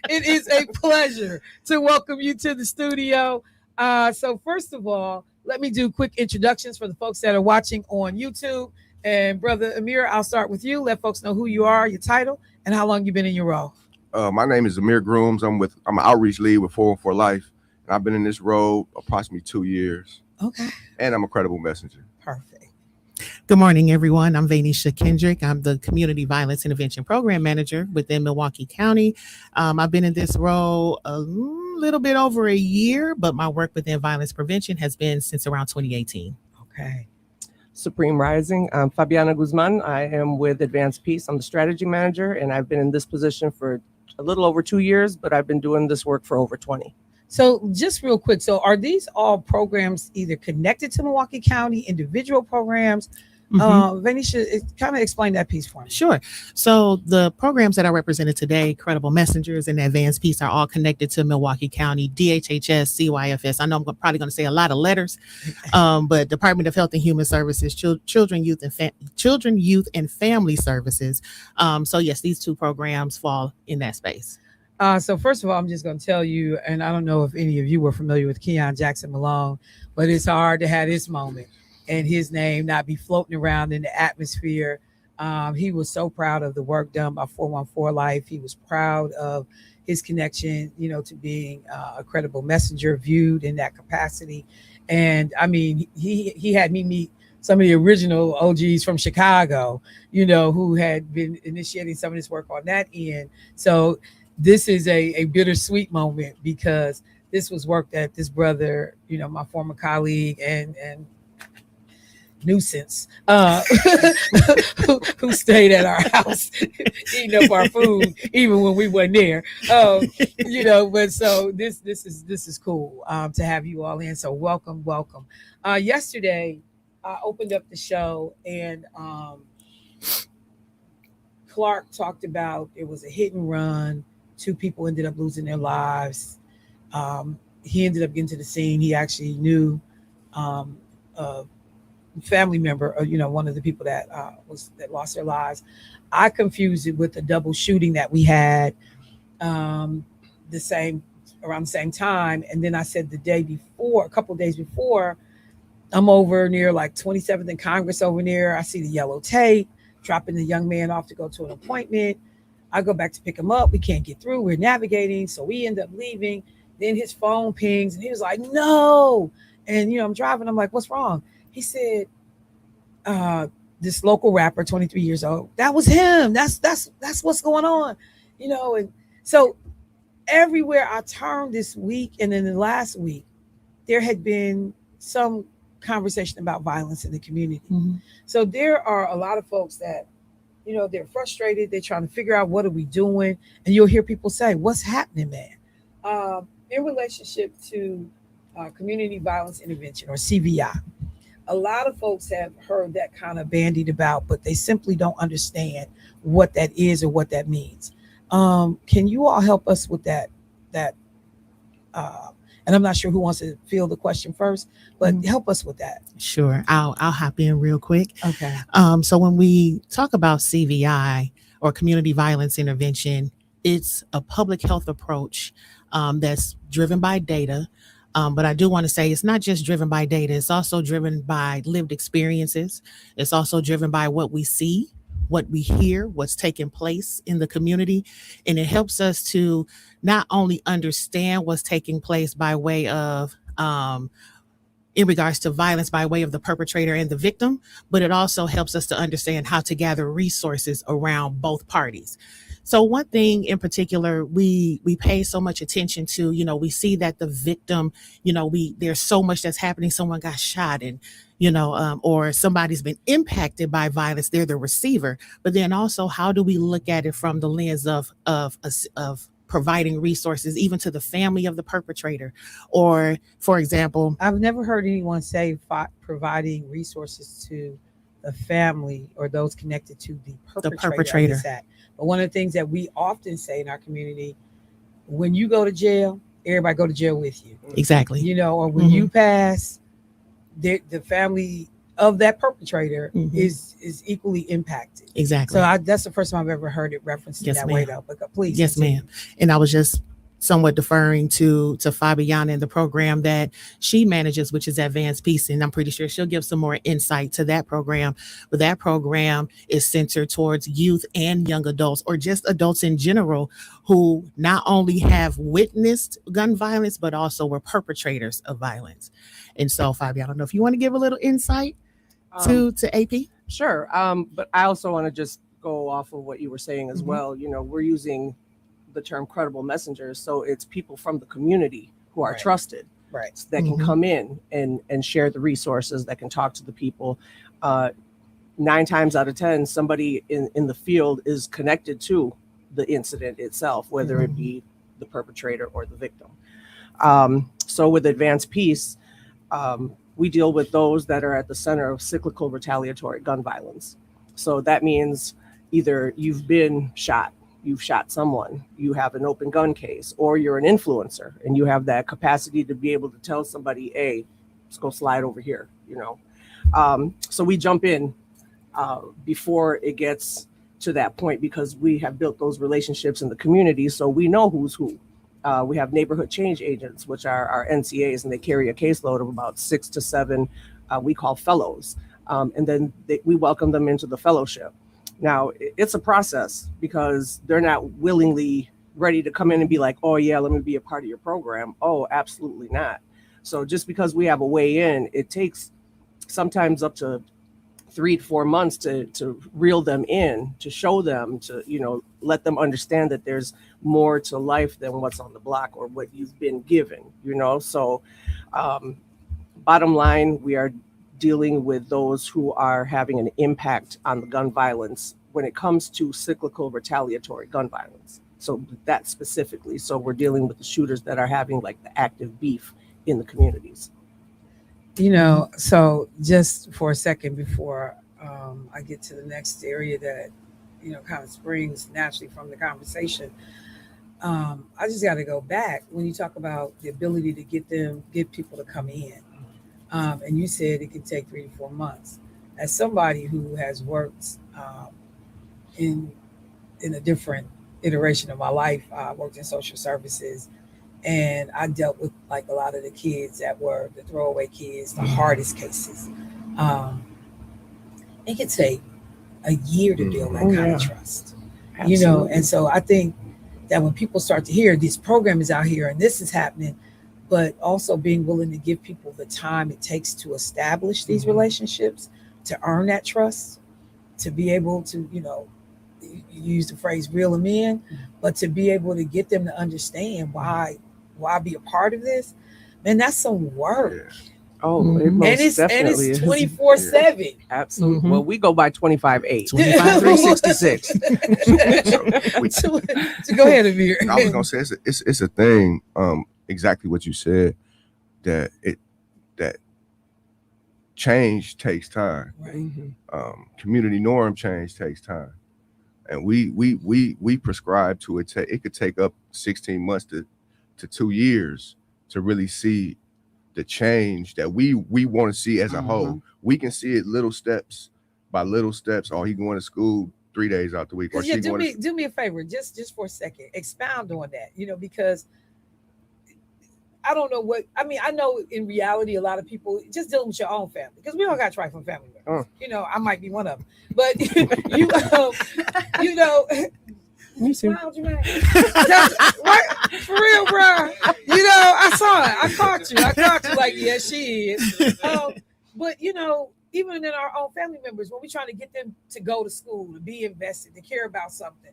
It is a pleasure to welcome you to the studio. So first of all, let me do quick introductions for the folks that are watching on YouTube. And Brother Amir, I'll start with you. Let folks know who you are, your title, and how long you've been in your role. My name is Amir Grooms. I'm an outreach lead with 414 Life, and I've been in this role approximately 2 years. Okay. And I'm a credible messenger. Perfect. Good morning, everyone. I'm Venisha Kendrick. I'm the Community Violence Intervention Program Manager within Milwaukee County. I've been in this role a little bit over a year, but my work within violence prevention has been since around 2018. Okay. Supreme Rising. I'm Fabiana Guzman. I am with Advanced Peace. I'm the strategy manager, and I've been in this position for a little over 2 years, but I've been doing this work for over 20. So just real quick, so are these all programs either connected to Milwaukee County, individual programs? Venisha, kind of explain that piece for me. Sure. So the programs that are represented today, Credible Messengers and Advanced Peace, are all connected to Milwaukee County, DHHS, CYFS. I know I'm probably going to say a lot of letters, but Department of Health and Human Services, Children, Youth, and Family Services. So yes, these two programs fall in that space. So first of all, I'm just going to tell you, and I don't know if any of you were familiar with Keon Jackson Malone, but it's hard to have this moment and his name not be floating around in the atmosphere. He was so proud of the work done by 414 Life. He was proud of his connection, to being a credible messenger viewed in that capacity. And I mean, he had me meet some of the original OGs from Chicago, who had been initiating some of this work on that end. So this is a bittersweet moment because this was work that this brother, my former colleague and nuisance, who stayed at our house eating up our food even when we weren't there. But so this is cool to have you all in. So welcome. Yesterday I opened up the show and Clark talked about it was a hit and run. 2 people ended up losing their lives. He ended up getting to the scene. He actually knew a family member, or one of the people that lost their lives. I confused it with the double shooting that we had around the same time. And then I said a couple of days before, I'm over near like 27th and Congress over there. I see the yellow tape, dropping the young man off to go to an appointment. I go back to pick him up. We can't get through. We're navigating. So we end up leaving. Then his phone pings and he was like, no. And, I'm driving. I'm like, what's wrong? He said, this local rapper, 23 years old, that was him. That's what's going on, And so everywhere I turned this week and then the last week, there had been some conversation about violence in the community. Mm-hmm. So there are a lot of folks that, they're frustrated. They're trying to figure out what are we doing. And you'll hear people say, what's happening, man? In relationship to community violence intervention, or CVI, a lot of folks have heard that kind of bandied about, but they simply don't understand what that is or what that means. Can you all help us with that? And I'm not sure who wants to field the question first, but help us with that. Sure. I'll hop in real quick. Okay. So when we talk about CVI, or community violence intervention, it's a public health approach that's driven by data. But I do want to say it's not just driven by data. It's also driven by lived experiences. It's also driven by what we see, what we hear, what's taking place in the community. And it helps us to not only understand what's taking place by way of, in regards to violence by way of the perpetrator and the victim, but it also helps us to understand how to gather resources around both parties. So one thing in particular, we pay so much attention to, we see that the victim, there's so much that's happening. Someone got shot and, or somebody's been impacted by violence. They're the receiver. But then also, how do we look at it from the lens of providing resources even to the family of the perpetrator? Or, for example, I've never heard anyone say providing resources to the family or those connected to the perpetrator. Of this act. But one of the things that we often say in our community, when you go to jail, everybody go to jail with you. Exactly. Or when you pass, the family of that perpetrator is equally impacted. Exactly. So that's the first time I've ever heard it referenced in that way, though. But please. Yes, ma'am. And I was just somewhat deferring to Fabiana and the program that she manages, which is Advanced Peace. And I'm pretty sure she'll give some more insight to that program. But that program is centered towards youth and young adults, or just adults in general, who not only have witnessed gun violence, but also were perpetrators of violence. And so, Fabiana, I don't know if you want to give a little insight to AP? Sure. But I also want to just go off of what you were saying as well. We're using the term credible messengers. So it's people from the community who are trusted, that can come in and share the resources, that can talk to the people. 9 times out of 10, somebody in the field is connected to the incident itself, whether it be the perpetrator or the victim. So with Advanced Peace, we deal with those that are at the center of cyclical retaliatory gun violence. So that means either you've been shot, you've shot someone, you have an open gun case, or you're an influencer and you have that capacity to be able to tell somebody, hey, let's go slide over here, So we jump in before it gets to that point, because we have built those relationships in the community, so we know who's who. We have neighborhood change agents, which are our NCAs, and they carry a caseload of about 6 to 7 we call fellows. And then we welcome them into the fellowship. Now, it's a process, because they're not willingly ready to come in and be like, oh, yeah, let me be a part of your program. Oh, absolutely not. So just because we have a way in, it takes sometimes up to 3 to 4 months to reel them in, to show them, to, let them understand that there's more to life than what's on the block or what you've been given, So bottom line, we are dealing with those who are having an impact on the gun violence when it comes to cyclical retaliatory gun violence. So that specifically. So we're dealing with the shooters that are having like the active beef in the communities. So just for a second before I get to the next area that, kind of springs naturally from the conversation, I just got to go back when you talk about the ability to get people to come in. And you said it could take 3 to 4 months. As somebody who has worked in a different iteration of my life, I worked in social services, and I dealt with like a lot of the kids that were the throwaway kids, the hardest cases. It could take a year to build that kind of trust, Absolutely. And so I think that when people start to hear this program is out here and this is happening, but also being willing to give people the time it takes to establish these relationships, to earn that trust, to be able to, you use the phrase reel them in, but to be able to get them to understand why be a part of this, man, that's some work. Oh, it most and it's definitely 24/7. Absolutely. Well, we go by 25/8. 25/366. 366. So go ahead, Amir. I was gonna say it's a thing. Exactly what you said, that change takes time. Right. Community norm change takes time, and we prescribe to it. It could take up 16 months to 2 years to really see the change that we want to see as a whole. We can see it little steps by little steps. Oh, he going to school 3 days out the week. Or do me a favor, just for a second, expound on that. Because I don't know I know in reality a lot of people just dealing with your own family, because we all got trifling family members. I might be one of them, but you smiled, Jermaine. For real, bro. I saw it. I caught you like, yeah, she is. But even in our own family members, when we're trying to get them to go to school, to be invested, to care about something,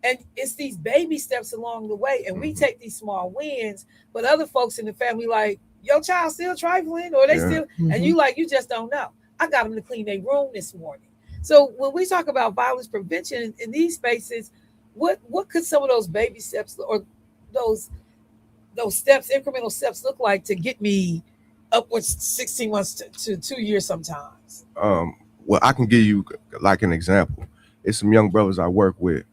And it's these baby steps along the way. And we take these small wins, but other folks in the family like, your child still trifling or they still, and you like, you just don't know. I got them to clean their room this morning. So when we talk about violence prevention in these spaces, what could some of those baby steps or those steps, incremental steps look like to get me upwards 16 months to 2 years sometimes? Well, I can give you like an example. It's some young brothers I work with,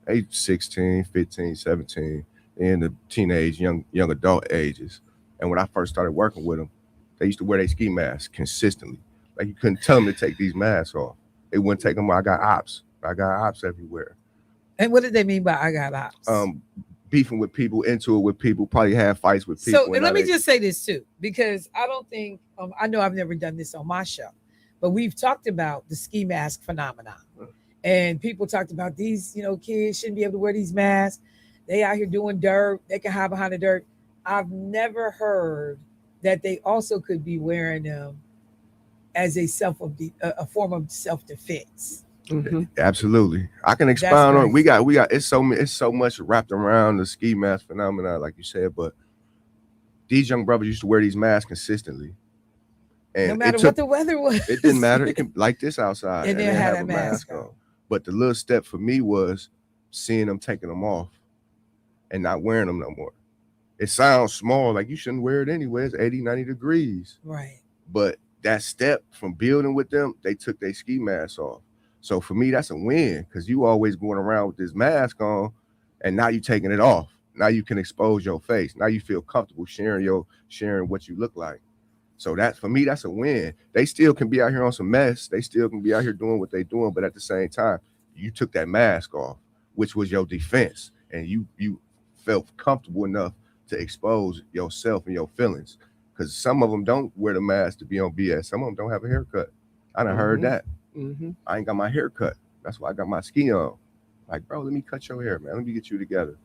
age 16, 15, 17, in the teenage, young adult ages. And when I first started working with them, they used to wear their ski masks consistently. Like you couldn't tell them to take these masks off. They wouldn't take them. I got ops everywhere. And what did they mean by I got ops? Beefing with people, into it with people, probably have fights with people. So and let me just say this too, because I don't think, I know I've never done this on my show, but we've talked about the ski mask phenomenon. And people talked about these, kids shouldn't be able to wear these masks. They out here doing dirt. They can hide behind the dirt. I've never heard that they also could be wearing them as a form of self-defense. Absolutely. I can expound on it. We got it's so much wrapped around the ski mask phenomenon, like you said, but these young brothers used to wear these masks consistently. And no matter what the weather was. It didn't matter. It can like this outside and they have a mask on. But the little step for me was seeing them taking them off and not wearing them no more. It sounds small, like you shouldn't wear it anyway. It's 80, 90 degrees. Right. But that step from building with them, they took their ski masks off. So for me, that's a win, because you always going around with this mask on and now you taking it off. Now you can expose your face. Now you feel comfortable sharing what you look like. So that for me, that's a win. They still can be out here on some mess. They still can be out here doing what they're doing. But at the same time, you took that mask off, which was your defense. And you felt comfortable enough to expose yourself and your feelings. Because some of them don't wear the mask to be on BS. Some of them don't have a haircut. I done heard that. I ain't got my hair cut. That's why I got my ski on. Like, bro, let me cut your hair, man. Let me get you together.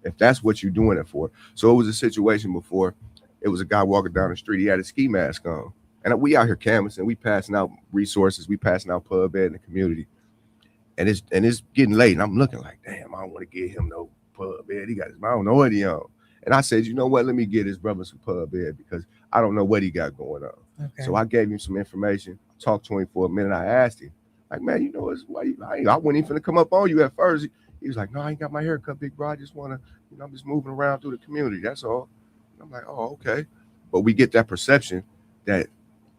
If that's what you're doing it for. So it was a situation before. It was a guy walking down the street. He had a ski mask on. And we out here canvassing. We passing out resources. We passing out pub ed in the community. And it's getting late. And I'm looking like, damn, I don't want to give him no pub ed. He got his, I don't know what he on. And I said, you know what? Let me get his brother some pub ed because I don't know what he got going on. Okay. So I gave him some information. Talked to him for a minute. I asked him, like, man, you know, I wasn't even finna come up on you at first. He was like, no, I ain't got my hair cut, big bro. I just want to, I'm just moving around through the community. That's all. I'm like, oh, okay. But we get that perception that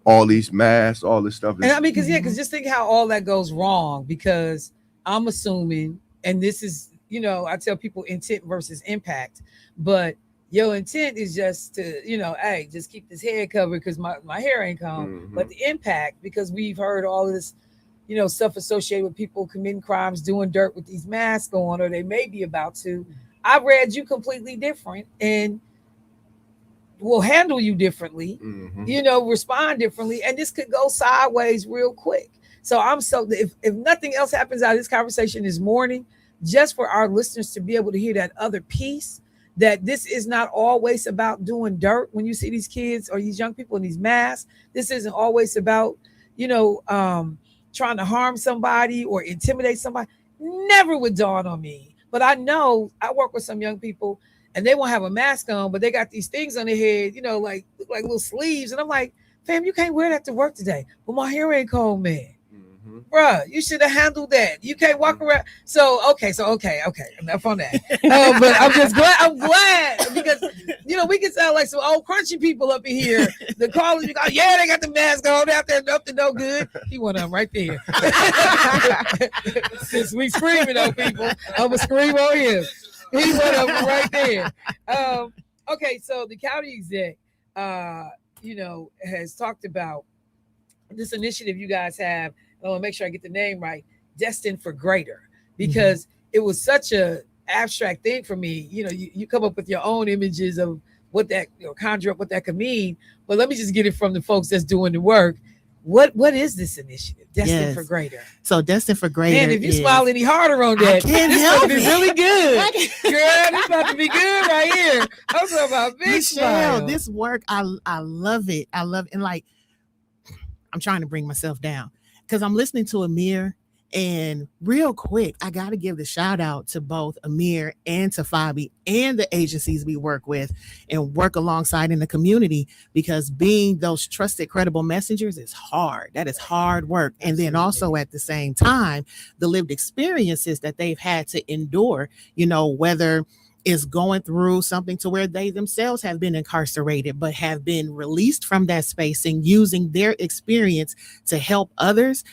all these masks, all this stuff. And I mean, because just think how all that goes wrong, because I'm assuming, and this is, I tell people intent versus impact, but your intent is just to, hey, just keep this head covered because my hair ain't comb. But the impact, because we've heard all of this, stuff associated with people committing crimes, doing dirt with these masks on, or they may be about to. I read you completely different and will handle you differently, respond differently. And this could go sideways real quick. So if nothing else happens out of this conversation this morning, just for our listeners to be able to hear that other piece, that this is not always about doing dirt when you see these kids or these young people in these masks. This isn't always about, trying to harm somebody or intimidate somebody. Never would dawn on me. But I know I work with some young people and they won't have a mask on, but they got these things on their head, like little sleeves. And I'm like, fam, you can't wear that to work today. Well, my hair ain't cold, man. Bruh, you should have handled that. You can't walk around. So okay. Enough on that. But I'm glad because we can sound like some old crunchy people up in here. The callers, you go, yeah, they got the mask on out there, up to no good. He one of them right there. Since we screaming on people, I'm gonna scream on him. He one of them right there. Okay, so the county exec, has talked about this initiative you guys have. I want to make sure I get the name right, Destined for Greater, because it was such a abstract thing for me. You come up with your own images of what that, conjure up what that could mean. But let me just get it from the folks that's doing the work. What is this initiative, Destined for Greater? So Destined for Greater. And if you smile any harder on that, this going to be really good. Girl, this about to be good right here. I'm talking about big Michelle, smile. this work, I love it. I love it. And I'm trying to bring myself down. Because I'm listening to Amir And real quick, I got to give the shout out to both Amir and to Fabi and the agencies we work with and work alongside in the community, because being those trusted, credible messengers is hard. That is hard work. And then also at the same time, the lived experiences that they've had to endure, you know, whether is going through something to where they themselves have been incarcerated, but have been released from that space and using their experience to help others.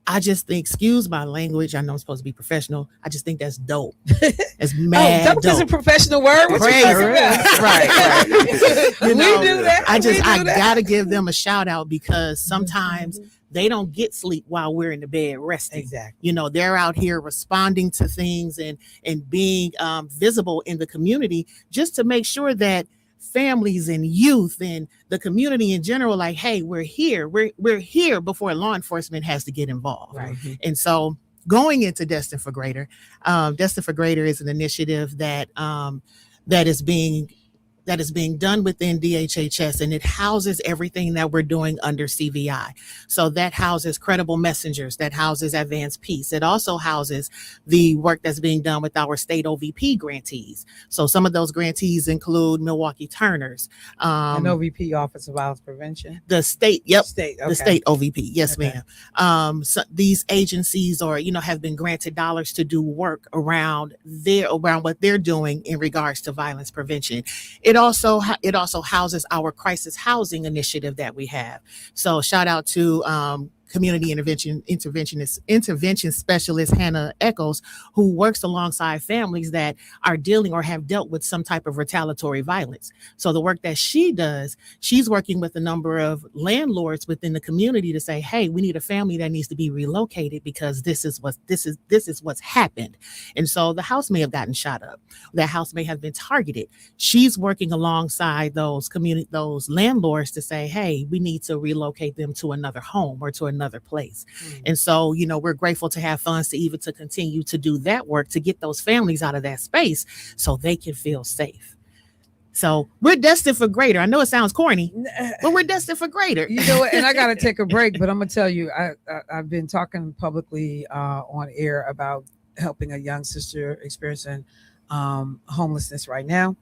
I just think, excuse my language, I know I'm supposed to be professional. I just think that's dope. It's mad dope is a professional word. What you talking about? Right. We do that. I gotta give them a shout out, because sometimes they don't get sleep while we're in the bed resting. Exactly. You know, they're out here responding to things and being visible in the community, just to make sure that families and youth and the community in general, like, hey, we're here before law enforcement has to get involved. Right. And so going into Destined for Greater, Destined for Greater is an initiative that is being done within DHHS, and it houses everything that we're doing under CVI. So that houses credible messengers, that houses advanced peace. It also houses the work that's being done with our state OVP grantees. So some of those grantees include Milwaukee Turners, An OVP, Office of Violence Prevention. the state, yep, State, the state OVP, yes, Okay. ma'am. So these agencies have been granted dollars to do work around what they're doing in regards to violence prevention. It also houses our crisis housing initiative that we have. So shout out to community intervention specialist Hannah Echols, who works alongside families that are dealing or have dealt with some type of retaliatory violence. So the work that she does, she's working with a number of landlords within the community to say, hey, we need a family that needs to be relocated because this is what's happened. And so the house may have gotten shot up. That house may have been targeted. She's working alongside those landlords to say, hey, we need to relocate them to another home or to another place. And so, we're grateful to have funds to continue to do that work, to get those families out of that space so they can feel safe. So we're destined for greater. I know it sounds corny, but we're destined for greater. You know what? And I got to take a break, but I'm going to tell you, I've been talking publicly on air about helping a young sister experiencing homelessness right now.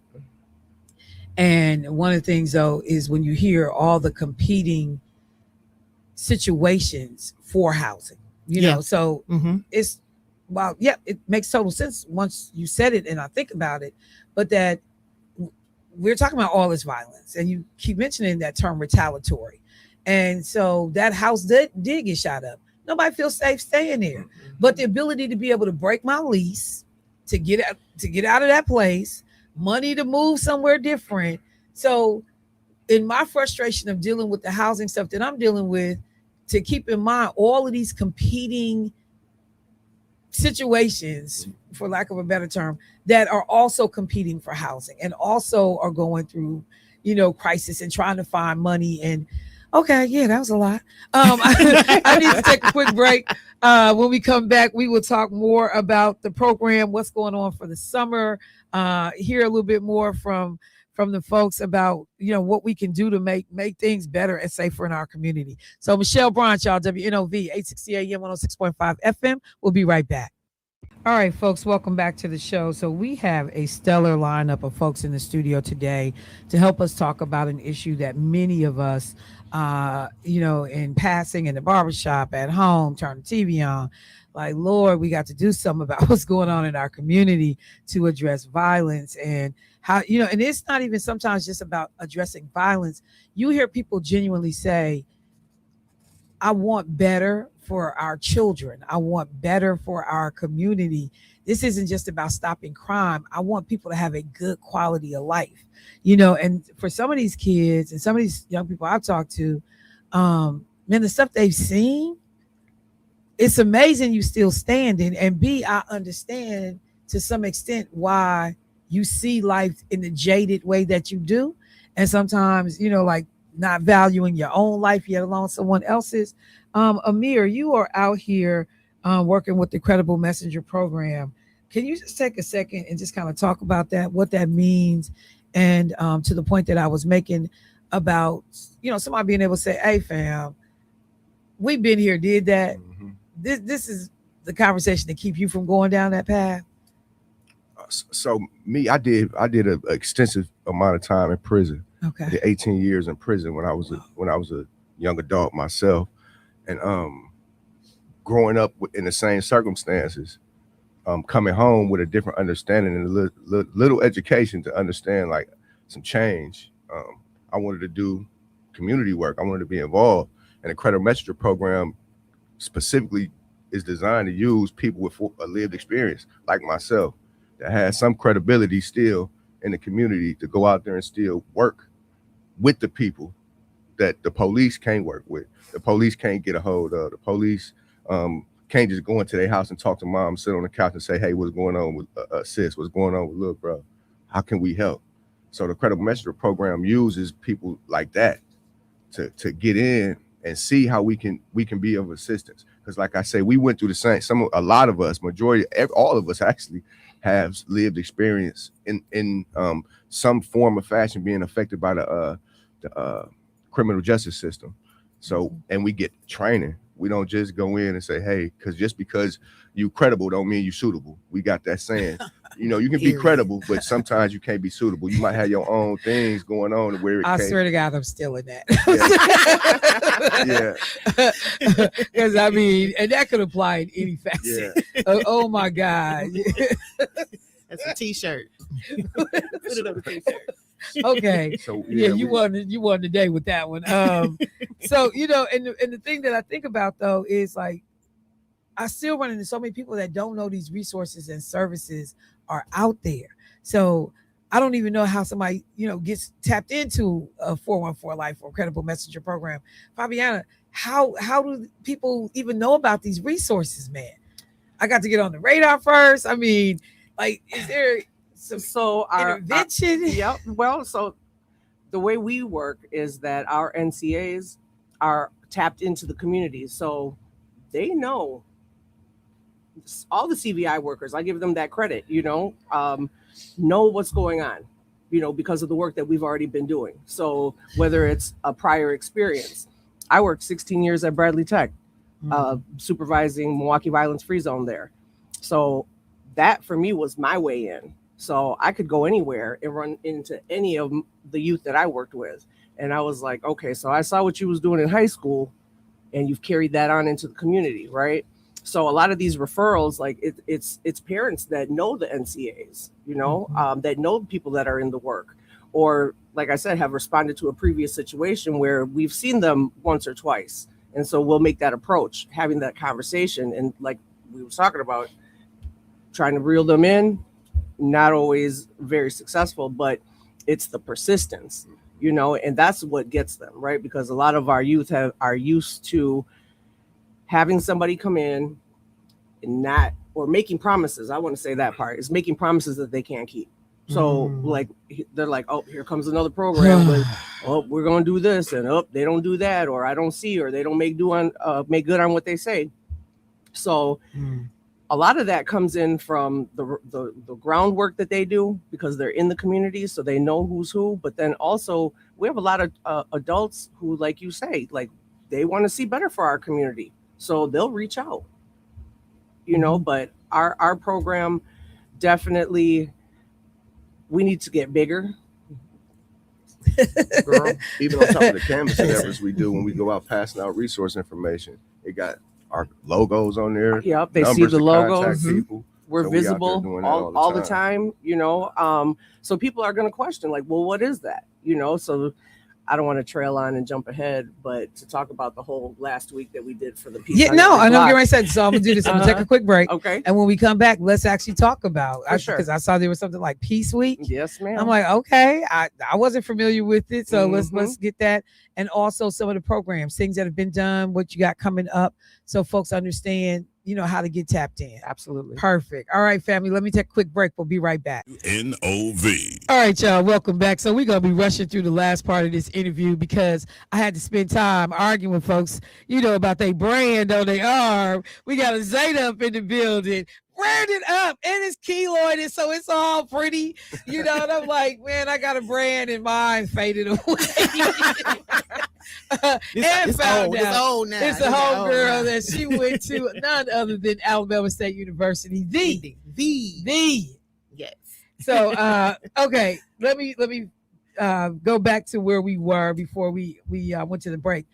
And one of the things, though, is when you hear all the competing situations for housing, so it's, it makes total sense once you said it and I think about it, but that we're talking about all this violence and you keep mentioning that term retaliatory. And so that house did get shot up. Nobody feels safe staying there, but the ability to be able to break my lease, to get out of that place, money to move somewhere different. So in my frustration of dealing with the housing stuff that I'm dealing with, to keep in mind all of these competing situations, for lack of a better term, that are also competing for housing and also are going through, crisis and trying to find money. And okay, yeah, that was a lot. I need to take a quick break. When we come back, we will talk more about the program, what's going on for the summer, hear a little bit more from the folks about, what we can do to make things better and safer in our community. So Michelle Bryant, y'all, WNOV, 860 AM, 106.5 FM. We'll be right back. All right, folks, welcome back to the show. So we have a stellar lineup of folks in the studio today to help us talk about an issue that many of us, in passing, in the barbershop, at home, turn the TV on, like, Lord, we got to do something about what's going on in our community to address violence. And how, and it's not even sometimes just about addressing violence. You hear people genuinely say, I want better for our children. I want better for our community. This isn't just about stopping crime. I want people to have a good quality of life, and for some of these kids and some of these young people I've talked to, the stuff they've seen, it's amazing you still standing. And B, I understand to some extent why you see life in the jaded way that you do. And sometimes, like not valuing your own life, yet alone someone else's. Amir, you are out here working with the Credible Messenger program. Can you just take a second and just kind of talk about that, what that means? And to the point that I was making about, somebody being able to say, hey, fam, we've been here, did that. this is the conversation to keep you from going down that path? So me, I did an extensive amount of time in prison. Okay. I did 18 years in prison when I was a young adult myself, and growing up in the same circumstances, coming home with a different understanding and a little education to understand like some change. I wanted to do community work. I wanted to be involved, and the Credit Messenger program specifically is designed to use people with a lived experience like myself that has some credibility still in the community to go out there and still work with the people that the police can't work with. The police can't get a hold of. The police can't just go into their house and talk to mom, sit on the couch and say, hey, what's going on with sis? What's going on with little bro? How can we help? So the Credit Messenger program uses people like that to get in and see how we can be of assistance. Because like I say, we went through the same, a lot of us, all of us actually have lived experience in some form or fashion being affected by the criminal justice system. So, and we get training. We don't just go in and say, hey, because you credible don't mean you suitable. We got that saying. You can be credible, but sometimes you can't be suitable. You might have your own things going on where I swear to God, I'm still in that. Yeah. Because I mean, and that could apply in any facet. Yeah. Oh my God. That's a t-shirt. Put it on a t-shirt. Okay. So you won today with that one. So and the thing that I think about though is like I still run into so many people that don't know these resources and services are out there. So I don't even know how somebody, gets tapped into a 414 Life or Credible Messenger program. Fabiana, how do people even know about these resources, man? I got to get on the radar first. I mean, like, is there some intervention? Yep. Well, so the way we work is that our NCAs are tapped into the community. So they know all the CVI workers. I give them that credit, know what's going on, because of the work that we've already been doing. So whether it's a prior experience, I worked 16 years at Bradley Tech, supervising Milwaukee Violence Free Zone there. So that for me was my way in. So I could go anywhere and run into any of the youth that I worked with. And I was like, okay, so I saw what you was doing in high school and you've carried that on into the community, right? So a lot of these referrals, like it's parents that know the NCAs, that know people that are in the work, or like I said, have responded to a previous situation where we've seen them once or twice. And so we'll make that approach, having that conversation. And like we were talking about, trying to reel them in, not always very successful, but it's the persistence, and that's what gets them, right? Because a lot of our youth are used to having somebody come in and or making promises. I want to say that part is making promises that they can't keep. So like, they're like, oh, here comes another program. But, oh, we're going to do this. And they don't do that. Or I don't see, or they don't make good on what they say. So a lot of that comes in from the groundwork that they do because they're in the community. So they know who's who. But then also we have a lot of adults who, like you say, like they want to see better for our community. So they'll reach out, but our program definitely, we need to get bigger. Girl, even on top of the canvassing efforts we do when we go out passing out resource information, it got our logos on there. Yep, they see the logos. People. We're so visible all the time, so people are going to question like, well, what is that? So I don't want to trail on and jump ahead, but to talk about the whole last week that we did for the people. Yeah, no, I know what I said. So I'm gonna do this. I'm gonna take a quick break. Okay. And when we come back, let's actually talk about sure. Because I saw there was something like Peace Week. Yes, ma'am. I'm like, okay, I wasn't familiar with it. So let's get that. And also some of the programs, things that have been done, what you got coming up, so folks understand, how to get tapped in. Absolutely. Perfect. All right, family, let me take a quick break. We'll be right back. WNOV. All right, y'all, welcome back. So we're going to be rushing through the last part of this interview because I had to spend time arguing with folks, about their brand on their arm. We got a Zaynab in the building. branded up and it's keloid, and so it's all pretty, and I'm like, man, I got a brand and mine faded away. And found out it's a homegirl that she went to none other than Alabama State University. The yes. So okay, let me go back to where we were before we went to the break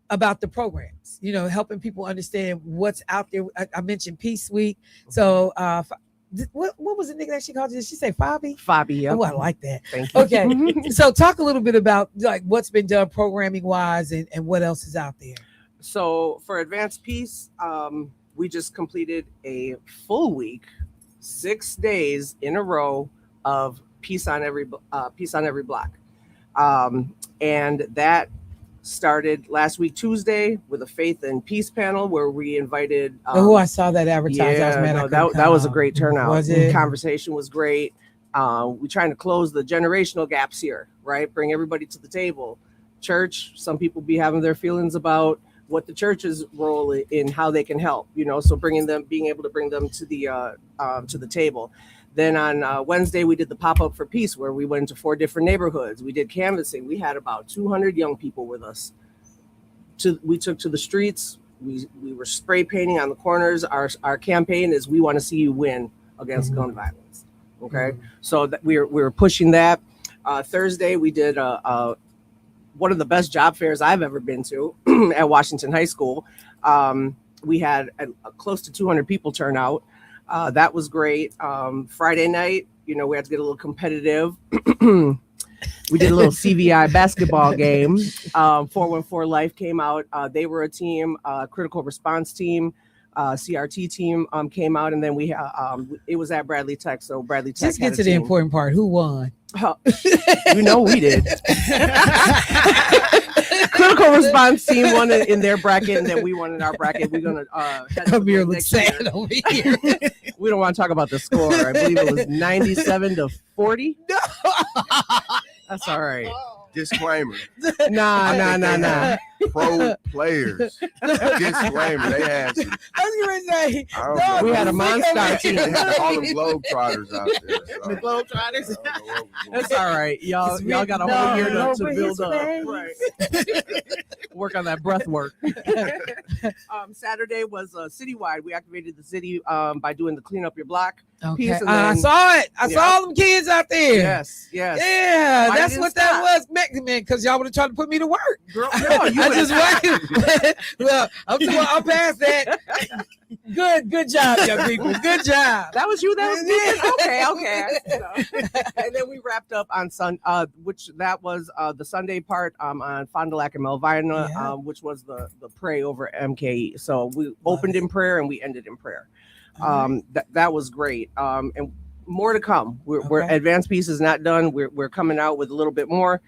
about the programs, helping people understand what's out there. I mentioned Peace Week. So what was the nigga that she called you? Did she say Fabi? Fabi, yeah. Oh, I like that. Thank you. Okay. So talk a little bit about like what's been done programming wise and what else is out there. So for Advanced Peace, we just completed a full week, 6 days in a row of peace on every block. And that started last week Tuesday with a faith and peace panel where we invited I saw that advertised. That was a great turnout. Was it? The conversation was great. We're trying to close the generational gaps here, right? Bring everybody to the table. Church, some people be having their feelings about what the church's role in how they can help, so being able to bring them to the table. Then on Wednesday, we did the pop-up for peace where we went into 4 different neighborhoods. We did canvassing. We had about 200 young people with us. We took to the streets. We were spray painting on the corners. Our campaign is we want to see you win against gun violence. Okay. So that we were pushing that. Thursday, we did one of the best job fairs I've ever been to at Washington High School. We had close to 200 people turn out. That was great. Friday night, we had to get a little competitive. We did a little CVI basketball game. 414 Life came out. They were a team, critical response team, CRT team came out, and then we it was at Bradley Tech. So Bradley Tech just get to the important part. Who won? We did. Critical response team won in their bracket, and then we won in our bracket. We're gonna Amir looks sad over here. We don't want to talk about the score. I believe it was 97-40. No. That's all right. Disclaimer. Nah. Pro players. Disclaimer. They had some, I was gonna say we had a Monstar team. they had all the Globetrotters out there. So. The Globetrotters. That's all right. Y'all got a whole year to build up. Right. Work on that breath work. Saturday was citywide. We activated the city by doing the clean up your block. Okay. Piece, I saw it. I saw them kids out there. Yes. Yeah, that's what that was, man. Because y'all would have tried to put me to work. Girl, no, I just wait. Well, I'm past that. Good job, young people. Good job. That was you. That was me. Okay. And then we wrapped up on which that was the Sunday part on Fond du Lac and Melvina, which was the pray over MKE. So we opened in prayer and we ended in prayer. That was great. And more to come. We're Advanced Peace is not done. We're coming out with a little bit more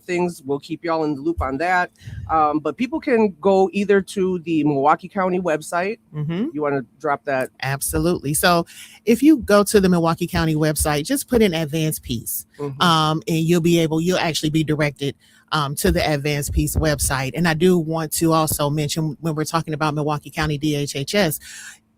things. We'll keep y'all in the loop on that. But people can go either to the Milwaukee County website. You want to drop that? Absolutely. So if you go to the Milwaukee County website, just put in Advanced Peace, and you'll actually be directed to the Advanced Peace website. And I do want to also mention, when we're talking about Milwaukee County DHHS,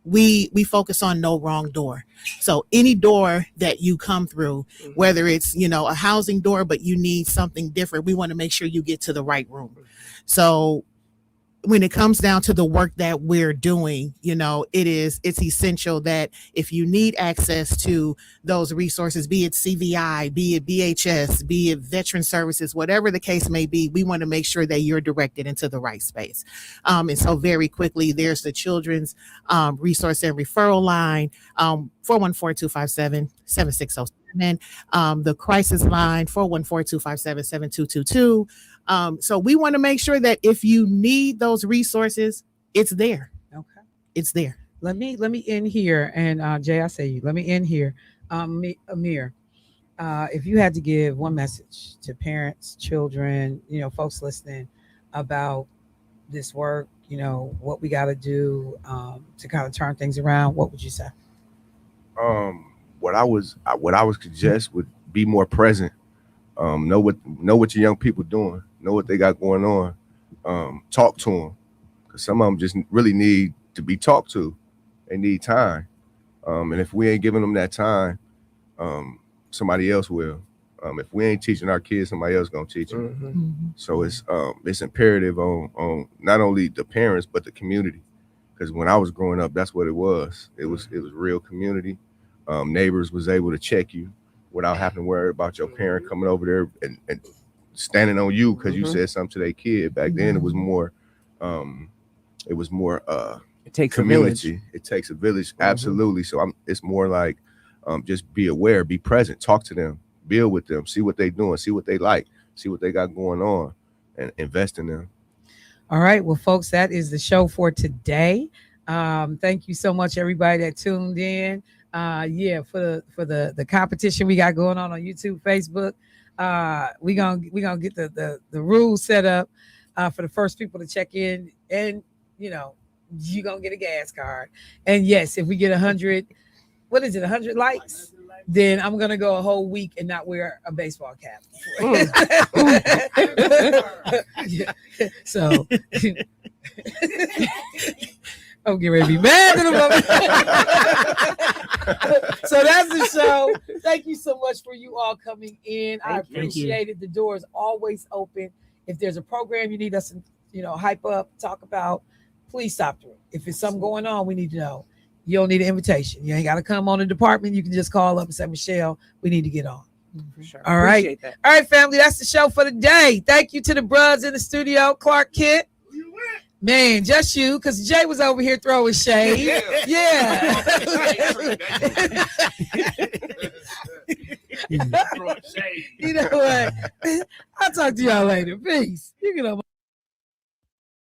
we focus on no wrong door. So any door that you come through, whether it's, a housing door, but you need something different, we want to make sure you get to the right room. So when it comes down to the work that we're doing, it's essential that if you need access to those resources, be it CVI, be it BHS, be it veteran services, whatever the case may be, we want to make sure that you're directed into the right space. And so very quickly, there's the Children's Resource and Referral Line, 414-257-7607. The crisis line, 414-257-7222. So we want to make sure that if you need those resources, it's there. Okay. It's there. Let me end here. And Jay, I say you. Let me end here. Amir, if you had to give one message to parents, children, folks listening about this work, what we got to do to kind of turn things around, what would you say? What I would suggest would be more present. Know what your young people doing. Know what they got going on. Talk to them, because some of them just really need to be talked to. They need time. And if we ain't giving them that time, somebody else will. If we ain't teaching our kids, somebody else gonna teach them. Mm-hmm. So it's imperative on not only the parents but the community. Because when I was growing up, that's what it was. It was real community. Neighbors was able to check you without having to worry about your parent coming over there and standing on you because you said something to their kid. Back then, it was more. It takes community. a village. It takes a village, absolutely. So it's more like just be aware, be present, talk to them, build with them, see what they're doing, see what they like, see what they got going on, and invest in them. All right, well, folks, that is the show for today. Thank you so much, everybody that tuned in. For the competition we got going on YouTube, Facebook. We gonna get the rules set up for the first people to check in, and you're gonna get a gas card. And yes, if we get 100, 100 likes, then I'm gonna go a whole week and not wear a baseball cap. So I'm getting ready to be mad at them. So that's the show. Thank you so much for you all coming in. I appreciate it. The door is always open. If there's a program you need us to, hype up, talk about, please stop through. If it's something going on, we need to know. You don't need an invitation. You ain't got to come on the department. You can just call up and say, Michelle, we need to get on. For sure. All right. That. All right, family. That's the show for the day. Thank you to the bruds in the studio. Clark Kent. Man, just you, because Jay was over here throwing shade. Yeah. You know what? I'll talk to y'all later. Peace. You can